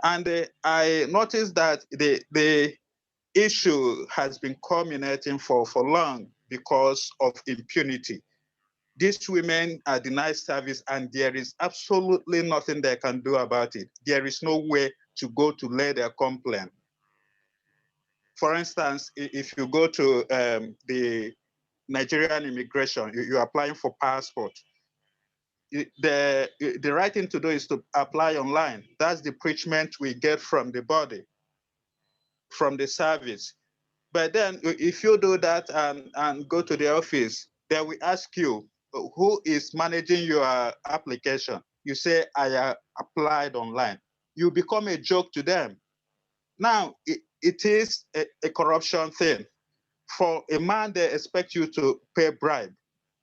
And I noticed that the issue has been culminating for long because of impunity. These women are denied service and there is absolutely nothing they can do about it. There is no way to go to lay their complaint. For instance, if you go to the Nigerian immigration, you're applying for passport. The right thing to do is to apply online. That's the preachment we get from the body, from the service. But then if you do that and go to the office, they will ask you, who is managing your application? You say, I applied online. You become a joke to them. Now, it is a corruption thing. For a man, they expect you to pay bribe.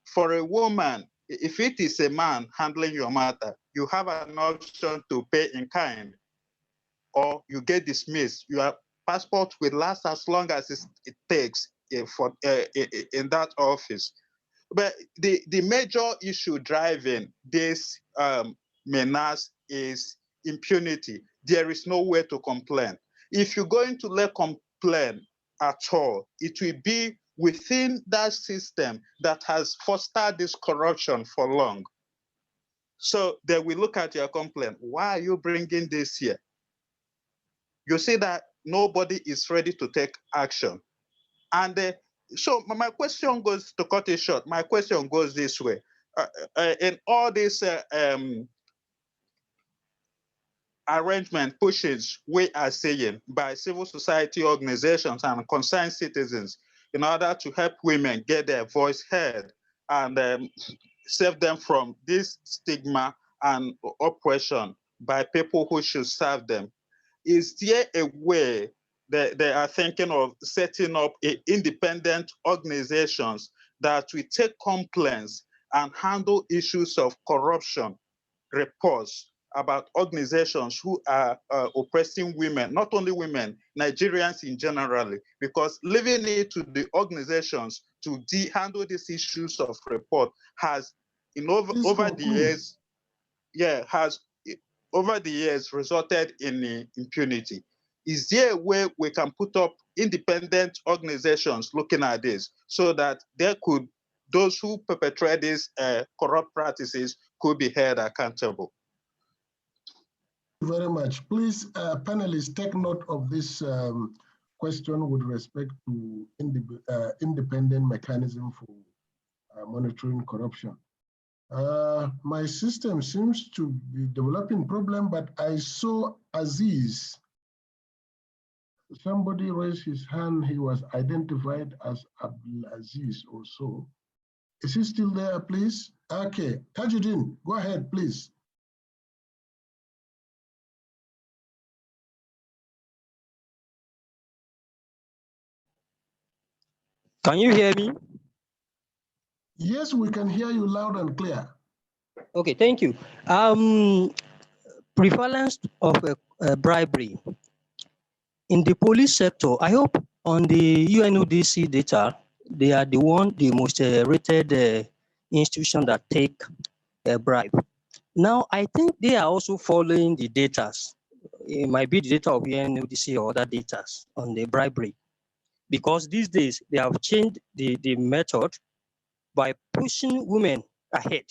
For a woman, if it is a man handling your matter, you have an option to pay in kind or you get dismissed. Your passport will last as long as it takes in that office. But the major issue driving this menace is impunity. There is no way to complain. If you're going to let complain at all, it will be within that system that has fostered this corruption for long. So they will look at your complaint. Why are you bringing this here? You see that nobody is ready to take action. And so my question goes, to cut it short, my question goes this way. In all these arrangement pushes we are seeing by civil society organizations and concerned citizens in order to help women get their voice heard and save them from this stigma and oppression by people who should serve them, is there a way that they are thinking of setting up independent organizations that will take complaints and handle issues of corruption reports about organizations who are oppressing women, not only women, Nigerians in general, because leaving it to the organizations to handle these issues of report has, over the years, over the years resulted in impunity. Is there a way we can put up independent organizations looking at this so that those who perpetrate these corrupt practices could be held accountable? Thank you very much. Please, panelists, take note of this question with respect to independent mechanism for monitoring corruption. My system seems to be developing problem, but I saw Aziz. Somebody raised his hand. He was identified as Abdul Aziz or so. Is he still there, please? Okay, Tajuddin, go ahead, please. Can you hear me? Yes, we can hear you loud and clear. Okay, thank you. Prevalence of bribery in the police sector. I hope on the UNODC data, they are the most rated institution that take a bribe. Now, I think they are also following the data. It might be the data of UNODC or other data on the bribery, because these days they have changed the method by pushing women ahead,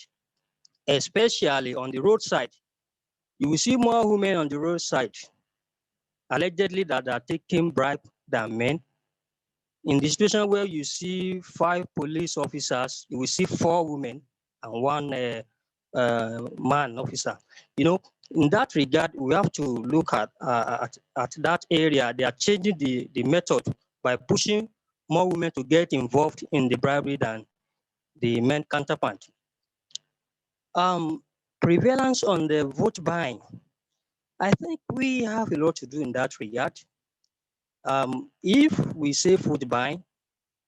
especially on the roadside. You will see more women on the roadside, allegedly that are taking bribe than men. In the situation where you see 5 police officers, you will see 4 women and 1 man officer. You know, in that regard, we have to look at that area. They are changing the method by pushing more women to get involved in the bribery than the men counterpart. Prevalence on the vote buying. I think we have a lot to do in that regard. If we say vote buying,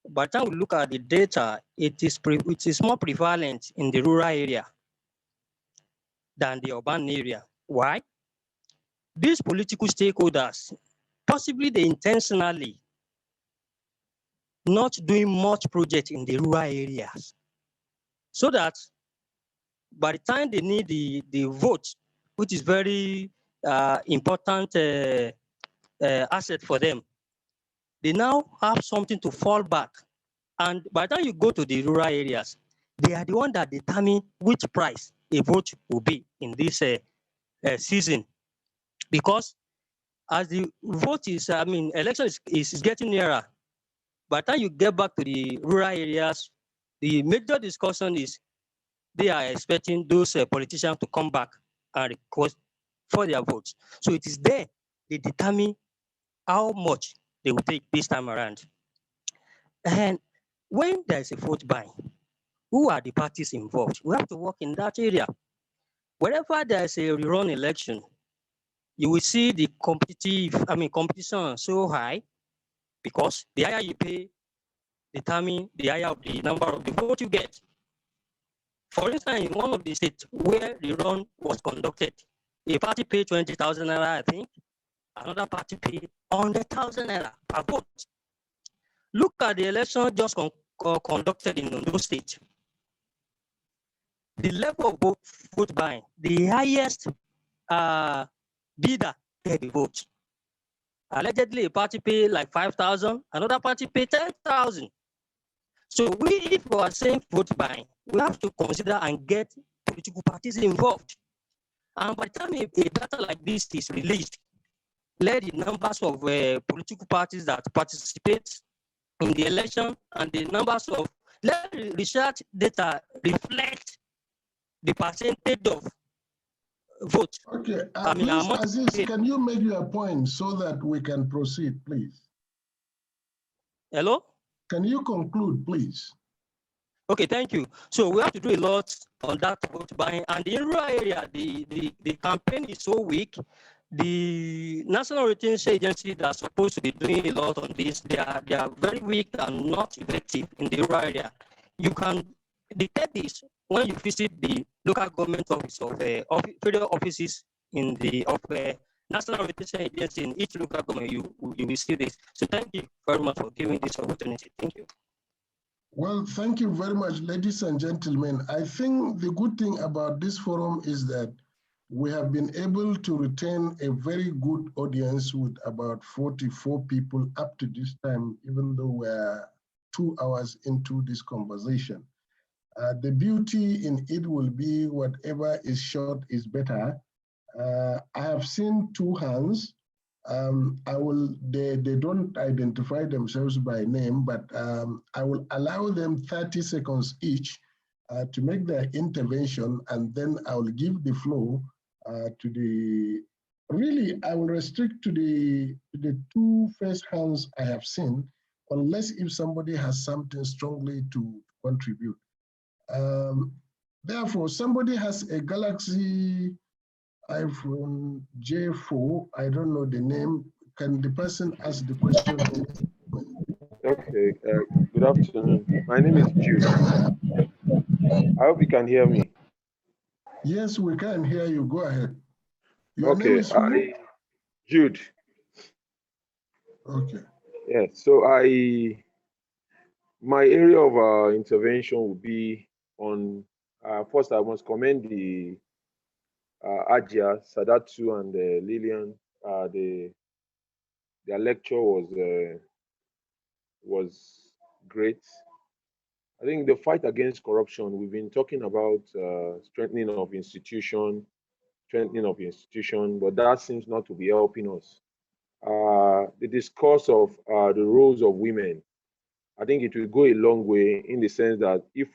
by the time we look at the data, it is more prevalent in the rural area than the urban area. Why? These political stakeholders, possibly they intentionally not doing much project in the rural areas, so that by the time they need the vote, which is very important asset for them, they now have something to fall back. And by the time you go to the rural areas, they are the one that determine which price a vote will be in this season. Because as the vote is, election is getting nearer, by the time you get back to the rural areas, the major discussion is they are expecting those politicians to come back and request for their votes. So it is there they determine how much they will take this time around. And when there is a vote buying, who are the parties involved? We have to work in that area. Wherever there is a rerun election, you will see the competition so high, because the higher you pay determine the higher of the number of the vote you get. For instance, in one of the states where the run was conducted, a party paid 20,000 naira, I think. Another party paid 100,000 naira per vote. Look at the election just conducted in Ondo State. The level of vote buying, the highest bidder get the vote. Allegedly, a party paid like 5,000, another party paid 10,000. So if we are saying vote buying, we have to consider and get political parties involved. And by the time a data like this is released, let the numbers of political parties that participate in the election and the numbers of, let research data reflect the percentage of vote. Okay, please, Aziz, can you make your point so that we can proceed, please? Hello? Can you conclude, please? Okay, thank you. So we have to do a lot on that vote buying. And in rural area, the campaign is so weak. The National Retention Agency that's supposed to be doing a lot on this, they are very weak and not effective in the rural area. You can detect this when you visit the local government office of federal offices in the National Retention Agency in each local government. You will see this. So thank you very much for giving this opportunity. Thank you. Well, thank you very much, ladies and gentlemen. I think the good thing about this forum is that we have been able to retain a very good audience with about 44 people up to this time, even though we're 2 hours into this conversation. The beauty in it will be whatever is short is better. I have seen 2 hands. They don't identify themselves by name, but I will allow them 30 seconds each to make their intervention, and then I will give the floor to the, really, I will restrict to the two first hands I have seen, unless if somebody has something strongly to contribute. Therefore, somebody has a Galaxy iPhone J4, I don't know the name. Can the person ask the question? Okay, good afternoon. My name is Jude. I hope you can hear me. Yes, we can hear you. Go ahead. Your name Okay, is who? Jude. Okay. Yeah, so my area of intervention will be on, first I must commend the Ajia, Sadatu, and Lillian. Their lecture was great. I think the fight against corruption, we've been talking about strengthening of institution, but that seems not to be helping us. The discourse of the roles of women, I think it will go a long way in the sense that if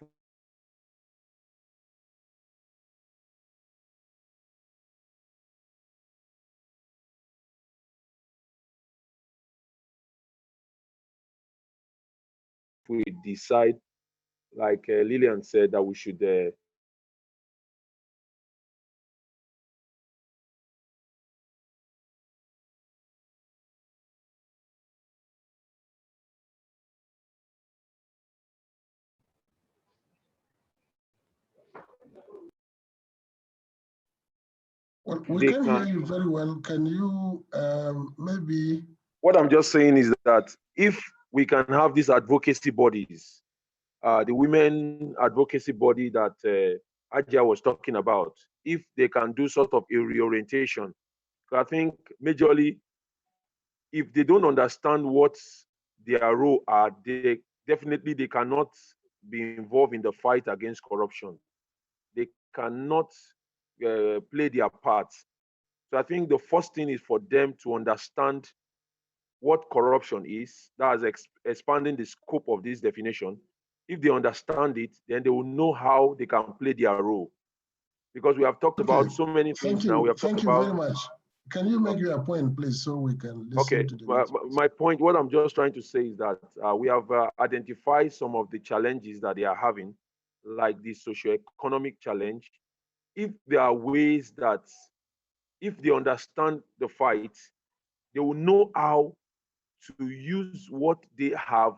we decide, like Lillian said, that we should Well, we can hear you very well. Can you maybe? What I'm just saying is that if we can have these advocacy bodies, the women advocacy body that Ajia was talking about, if they can do sort of a reorientation, I think majorly, if they don't understand what their role are, they cannot be involved in the fight against corruption. They cannot play their part. So I think the first thing is for them to understand what corruption is. That is expanding the scope of this definition. If they understand it, then they will know how they can play their role. Because we have talked about so many things now. We have Thank talked you about. very much. Can you make your point, please, so we can listen to the next person? My point, what I'm just trying to say is that we have identified some of the challenges that they are having, like the socioeconomic challenge. If there are ways that, if they understand the fight, they will know how to use what they have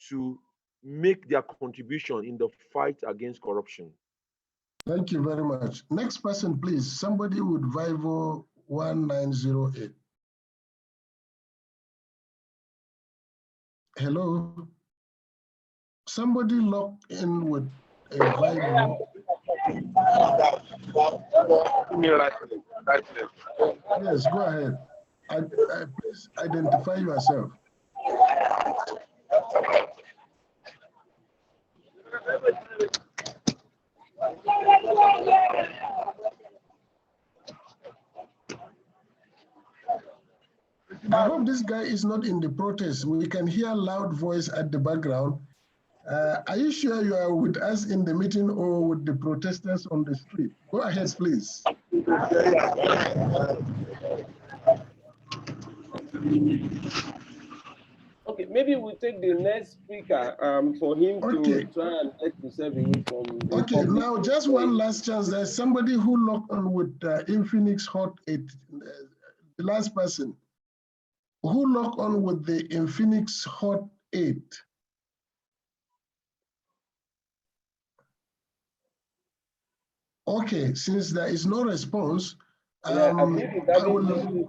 to make their contribution in the fight against corruption. Thank you very much. Next person, please. Somebody with Vivo 1908. Hello. Somebody logged in with a Vivo. Yes, go ahead. Please identify yourself. I hope this guy is not in the protest. We can hear loud voice at the background. Are you sure you are with us in the meeting or with the protesters on the street? Go ahead, please. Okay, maybe we'll take the next speaker for him to try and take himself away from the Okay, public. now just one last chance. There's somebody who logged on with Infinix Hot 8, the last person. Who logged on with the Infinix Hot 8? Okay, since there is no response, yeah, I think he's having issues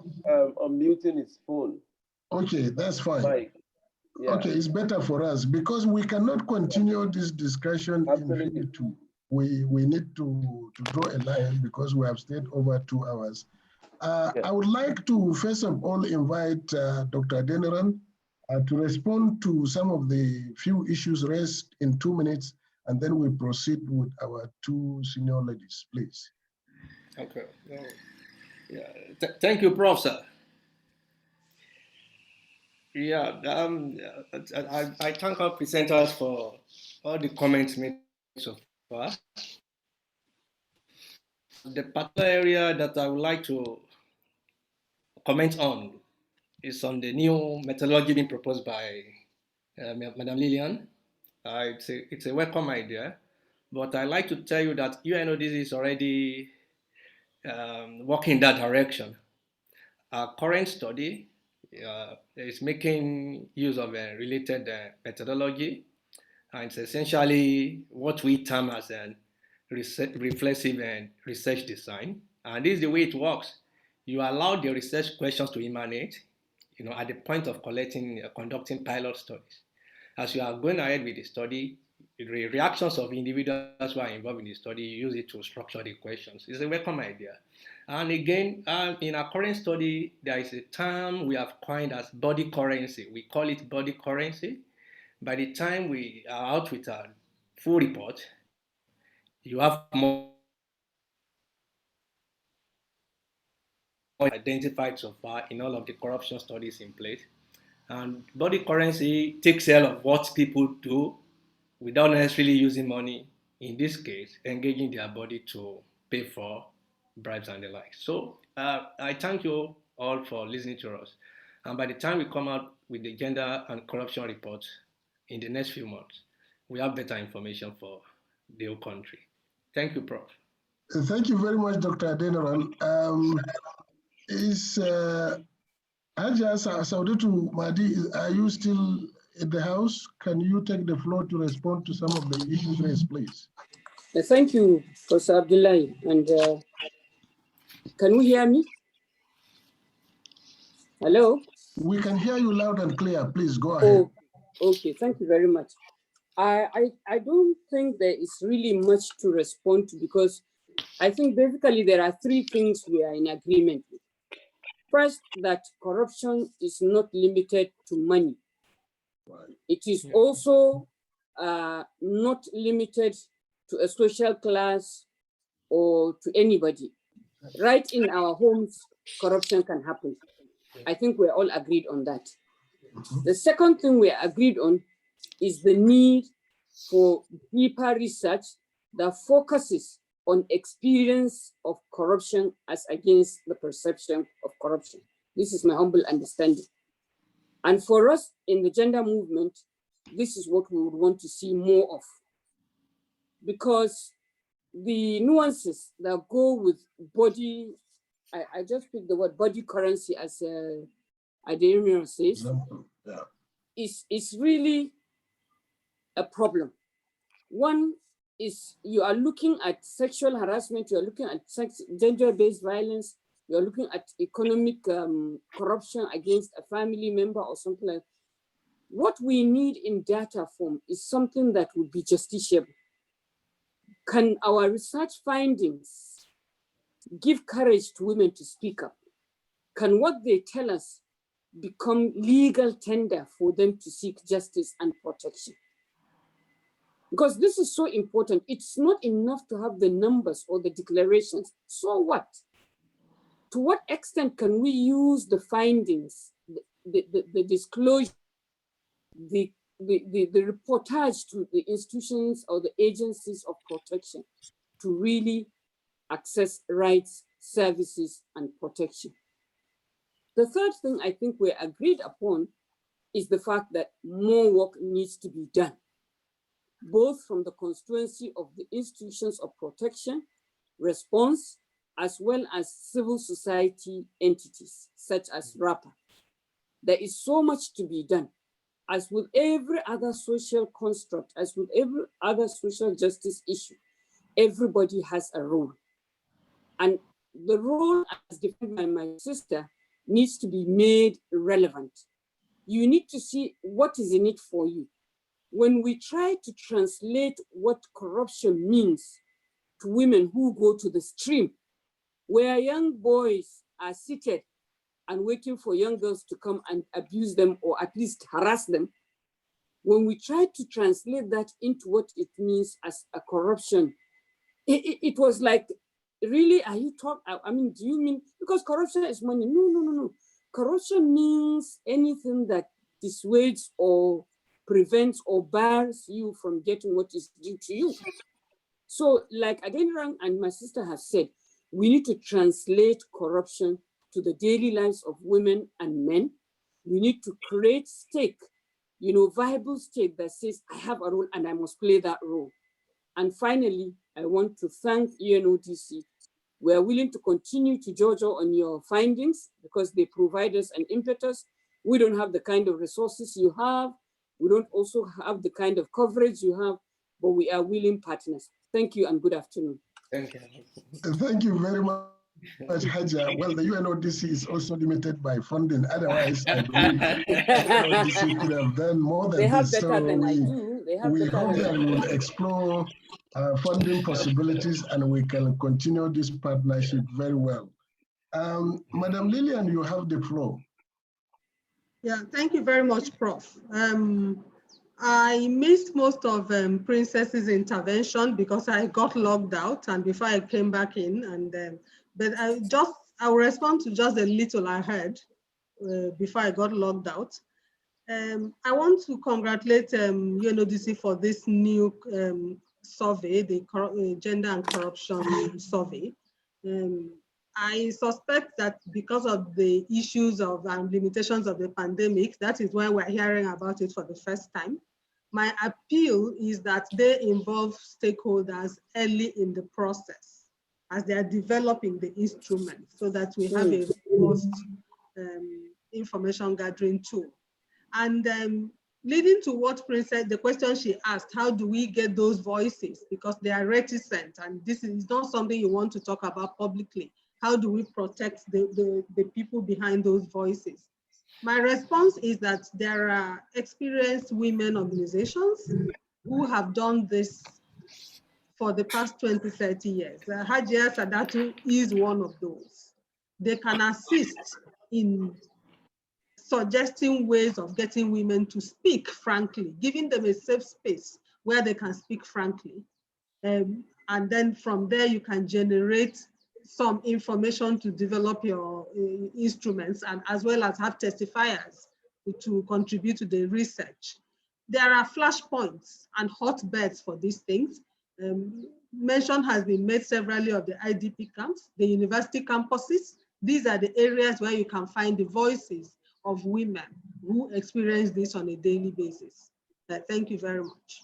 unmuting his phone. Okay, that's fine. Mike. Yeah. Okay, it's better for us because we cannot continue this discussion infinity. We need to draw a line because we have stayed over 2 hours. I would like to first of all invite Dr. Adeniran to respond to some of the few issues raised in 2 minutes, and then we proceed with our 2 senior ladies, please. Okay. Yeah. Thank you, Prof. Sir. Yeah, I thank our presenters for all the comments made so The particular area that I would like to comment on is on the new methodology being proposed by Madam Lillian. It's a welcome idea, but I like to tell you that UNODC is already working in that direction. Our current study is making use of a related methodology, and it's essentially what we term as an reflexive and research design. And this is the way it works. You allow the research questions to emanate, at the point of conducting pilot studies. As you are going ahead with the study, the reactions of individuals who are involved in the study, you use it to structure the questions. It's a welcome idea. And again, in our current study, there is a term we have coined as body currency. We call it body currency. By the time we are out with our full report, you have more identified so far in all of the corruption studies in place. And body currency takes care of what people do without necessarily using money, in this case, engaging their body to pay for bribes and the like. So I thank you all for listening to us. And by the time we come out with the gender and corruption report in the next few months, we have better information for the whole country. Thank you, Prof. Thank you very much, Dr. Adeniran. Is Haja Sauditu Mahdi, are you still in the house? Can you take the floor to respond to some of the issues raised, please? Thank you, Professor Abdullahi. And can we hear me? Hello? We can hear you loud and clear. Please go ahead. Oh, okay, thank you very much. I don't think there is really much to respond to, because I think basically there are three things we are in agreement with. First, that corruption is not limited to money. It is also not limited to a social class or to anybody. Right in our homes, corruption can happen. I think we're all agreed on that. The second thing we're agreed on is the need for deeper research that focuses on experience of corruption as against the perception of corruption. This is my humble understanding. And for us in the gender movement, this is what we would want to see more of. Because the nuances that go with body, I just picked the word body currency as Adeniran says, is really a problem. One is you are looking at sexual harassment, you are looking at gender-based violence, you are looking at economic corruption against a family member or something like that. What we need in data form is something that would be justiciable. Can our research findings give courage to women to speak up? Can what they tell us become legal tender for them to seek justice and protection? Because this is so important. It's not enough to have the numbers or the declarations. So what? To what extent can we use the findings, the disclosure, the reportage to the institutions or the agencies of protection to really access rights, services, and protection? The third thing I think we're agreed upon is the fact that more work needs to be done, both from the constituency of the institutions of protection, response, as well as civil society entities, such as RAPA. There is so much to be done. As with every other social construct, as with every other social justice issue, everybody has a role. And the role, as defined by my sister, needs to be made relevant. You need to see what is in it for you. When we try to translate what corruption means to women who go to the stream, where young boys are seated and waiting for young girls to come and abuse them or at least harass them, when we try to translate that into what it means as a corruption, it was like, really, are you talking? I mean, do you mean, because corruption is money? No. Corruption means anything that dissuades or prevents or bars you from getting what is due to you. So like Adenirang and my sister have said, we need to translate corruption to the daily lives of women and men. We need to create stake, viable stake that says, I have a role and I must play that role. And finally, I want to thank UNODC. We are willing to continue to judge on your findings because they provide us an impetus. We don't have the kind of resources you have. We don't also have the kind of coverage you have, but we are willing partners. Thank you and good afternoon. Thank you. Thank you very much, Haja. Well, the UNODC is also limited by funding. Otherwise, I believe UNODC could have done more than They have this. better So than I do. They have we better hope than that I we do. will explore funding possibilities and we can continue this partnership very well. Madam Lillian, you have the floor. Yeah, thank you very much, Prof. I missed most of Princess's intervention because I got logged out and before I came back in, and but I'll respond to just a little I heard before I got logged out. I want to congratulate UNODC for this new survey, the Gender and Corruption Survey. I suspect that because of the issues of limitations of the pandemic, that is why we're hearing about it for the first time. My appeal is that they involve stakeholders early in the process as they are developing the instrument so that we have a robust information gathering tool. And leading to what Princess, the question she asked, how do we get those voices? Because they are reticent and this is not something you want to talk about publicly. How do we protect the people behind those voices? My response is that there are experienced women organizations who have done this for the past 20, 30 years. Hajia Sadatu is one of those. They can assist in suggesting ways of getting women to speak frankly, giving them a safe space where they can speak frankly. And then from there, you can generate some information to develop your instruments and as well as have testifiers to contribute to the research. There are flashpoints and hotbeds for these things. Mention has been made severally of the IDP camps, the university campuses. These are the areas where you can find the voices of women who experience this on a daily basis. Thank you very much.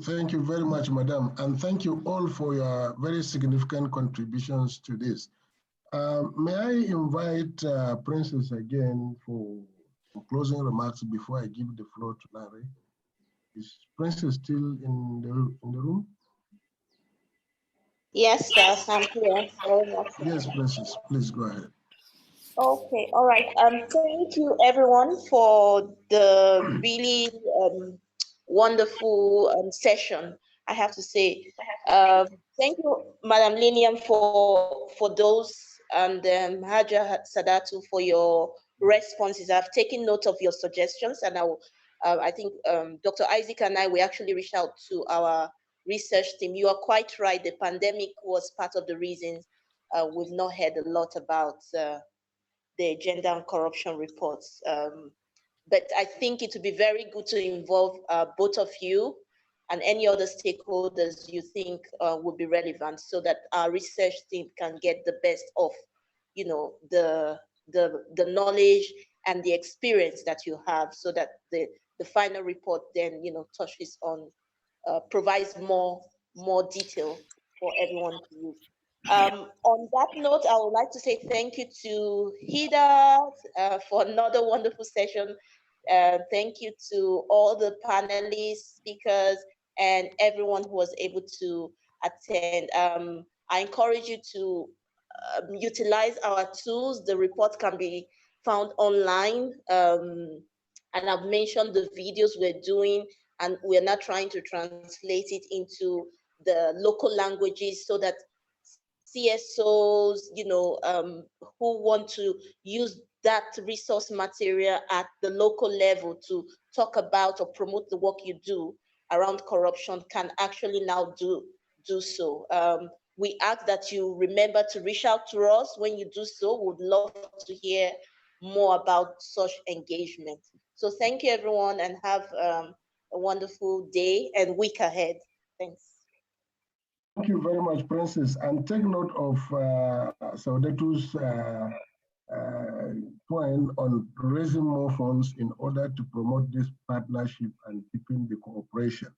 Thank you very much, Madam. And thank you all for your very significant contributions to this. May I invite Princess again for closing remarks before I give the floor to Larry? Is Princess still in the room? Yes, sir, I'm here. Yes, Princess, please go ahead. Okay, all right. Thank you everyone for the really wonderful session. I have to say, thank you, Madam Liniam, for those, and Haja Sadatu for your responses. I've taken note of your suggestions, and I think Dr. Isaac and I, we actually reached out to our research team. You are quite right. The pandemic was part of the reasons we've not heard a lot about the gender and corruption reports. But I think it would be very good to involve both of you and any other stakeholders you think would be relevant so that our research team can get the best of, the knowledge and the experience that you have so that the final report then, touches on, provides more detail for everyone to use. On that note, I would like to say thank you to Hida for another wonderful session. Thank you to all the panelists, speakers, and everyone who was able to attend. I encourage you to utilize our tools. The report can be found online. And I've mentioned the videos we're doing, and we're now trying to translate it into the local languages so that CSOs, who want to use that resource material at the local level to talk about or promote the work you do around corruption can actually now do so. We ask that you remember to reach out to us when you do so. We would love to hear more about such engagement. So thank you, everyone, and have a wonderful day and week ahead. Thanks. Thank you very much, Princess. And take note of Saudatu's point on raising more funds in order to promote this partnership and keeping the cooperation.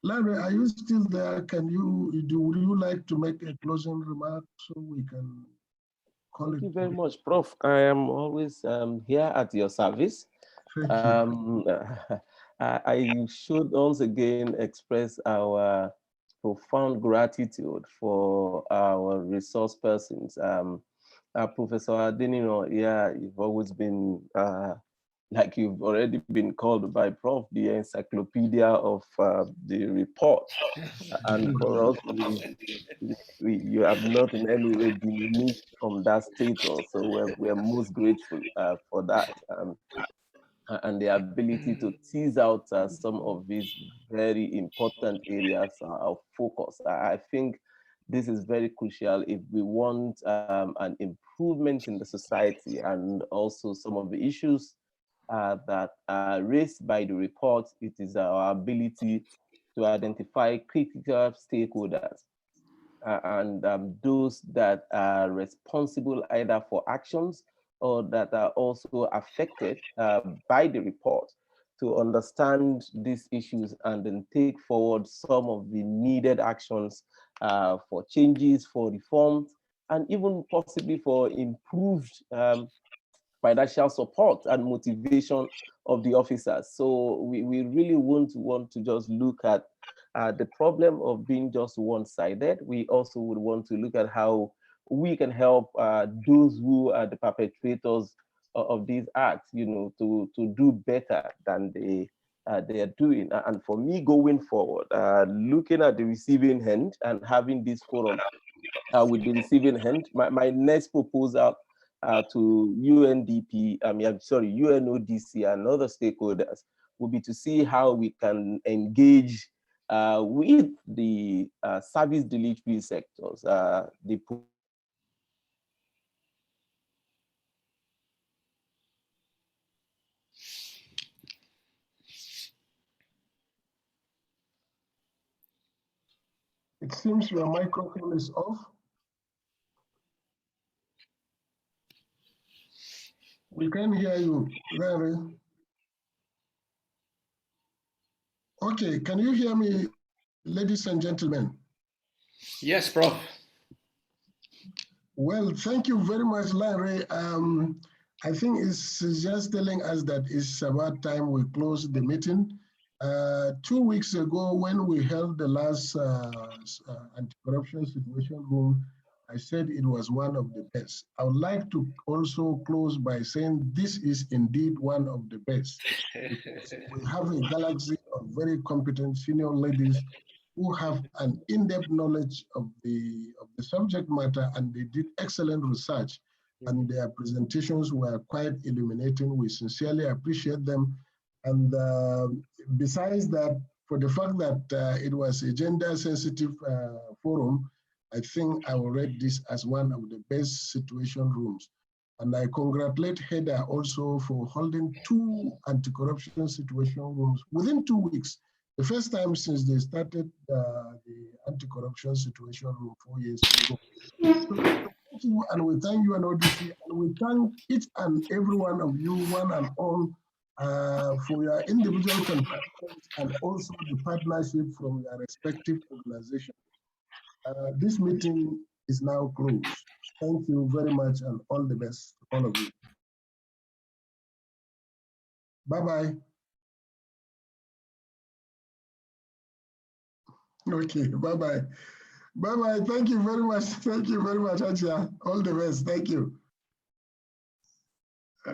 Larry, are you still there? Would you like to make a closing remark so we can call it? Thank you very much, Prof. I am always here at your service. I should once again express our profound gratitude for our resource persons. Professor Adenino, yeah, you've always been, like you've already been called by Prof, the encyclopedia of the report. And for us, you have not in any way diminished from that status. So we're most grateful for that. And the ability to tease out some of these very important areas of focus. I think this is very crucial if we want an improvement in the society, and also some of the issues that are raised by the report. It is our ability to identify critical stakeholders and those that are responsible either for actions or that are also affected by the report, to understand these issues and then take forward some of the needed actions for changes, for reforms, and even possibly for improved financial support and motivation of the officers. So we really won't want to just look at the problem of being just one-sided. We also would want to look at how we can help those who are the perpetrators of these acts, to do better than they are doing. And for me, going forward, looking at the receiving end and having this forum with the receiving end, my next proposal to UNDP, UNODC and other stakeholders will be to see how we can engage with the service delivery sectors, It seems your microphone is off. We can hear you, Larry. Okay, can you hear me, ladies and gentlemen? Yes, Prof. Well, thank you very much, Larry. I think it's just telling us that it's about time we close the meeting. 2 weeks ago, when we held the last anti-corruption situation room, I said it was one of the best. I would like to also close by saying this is indeed one of the best. We have a galaxy of very competent senior ladies who have an in-depth knowledge of the subject matter, and they did excellent research, and their presentations were quite illuminating. We sincerely appreciate them. And besides that, for the fact that it was a gender-sensitive forum, I think I will rate this as one of the best situation rooms. And I congratulate HEDA also for holding 2 anti-corruption situation rooms within 2 weeks. The first time since they started the anti-corruption situation room 4 years ago. So thank you, and we thank you and ODC, and we thank each and every one of you, one and all, for your individual contributions and also the partnership from your respective organizations. This meeting is now closed. Thank you very much and all the best to all of you. Bye-bye. Okay, bye-bye. Bye-bye. Thank you very much. Thank you very much, Ajia. All the best. Thank you.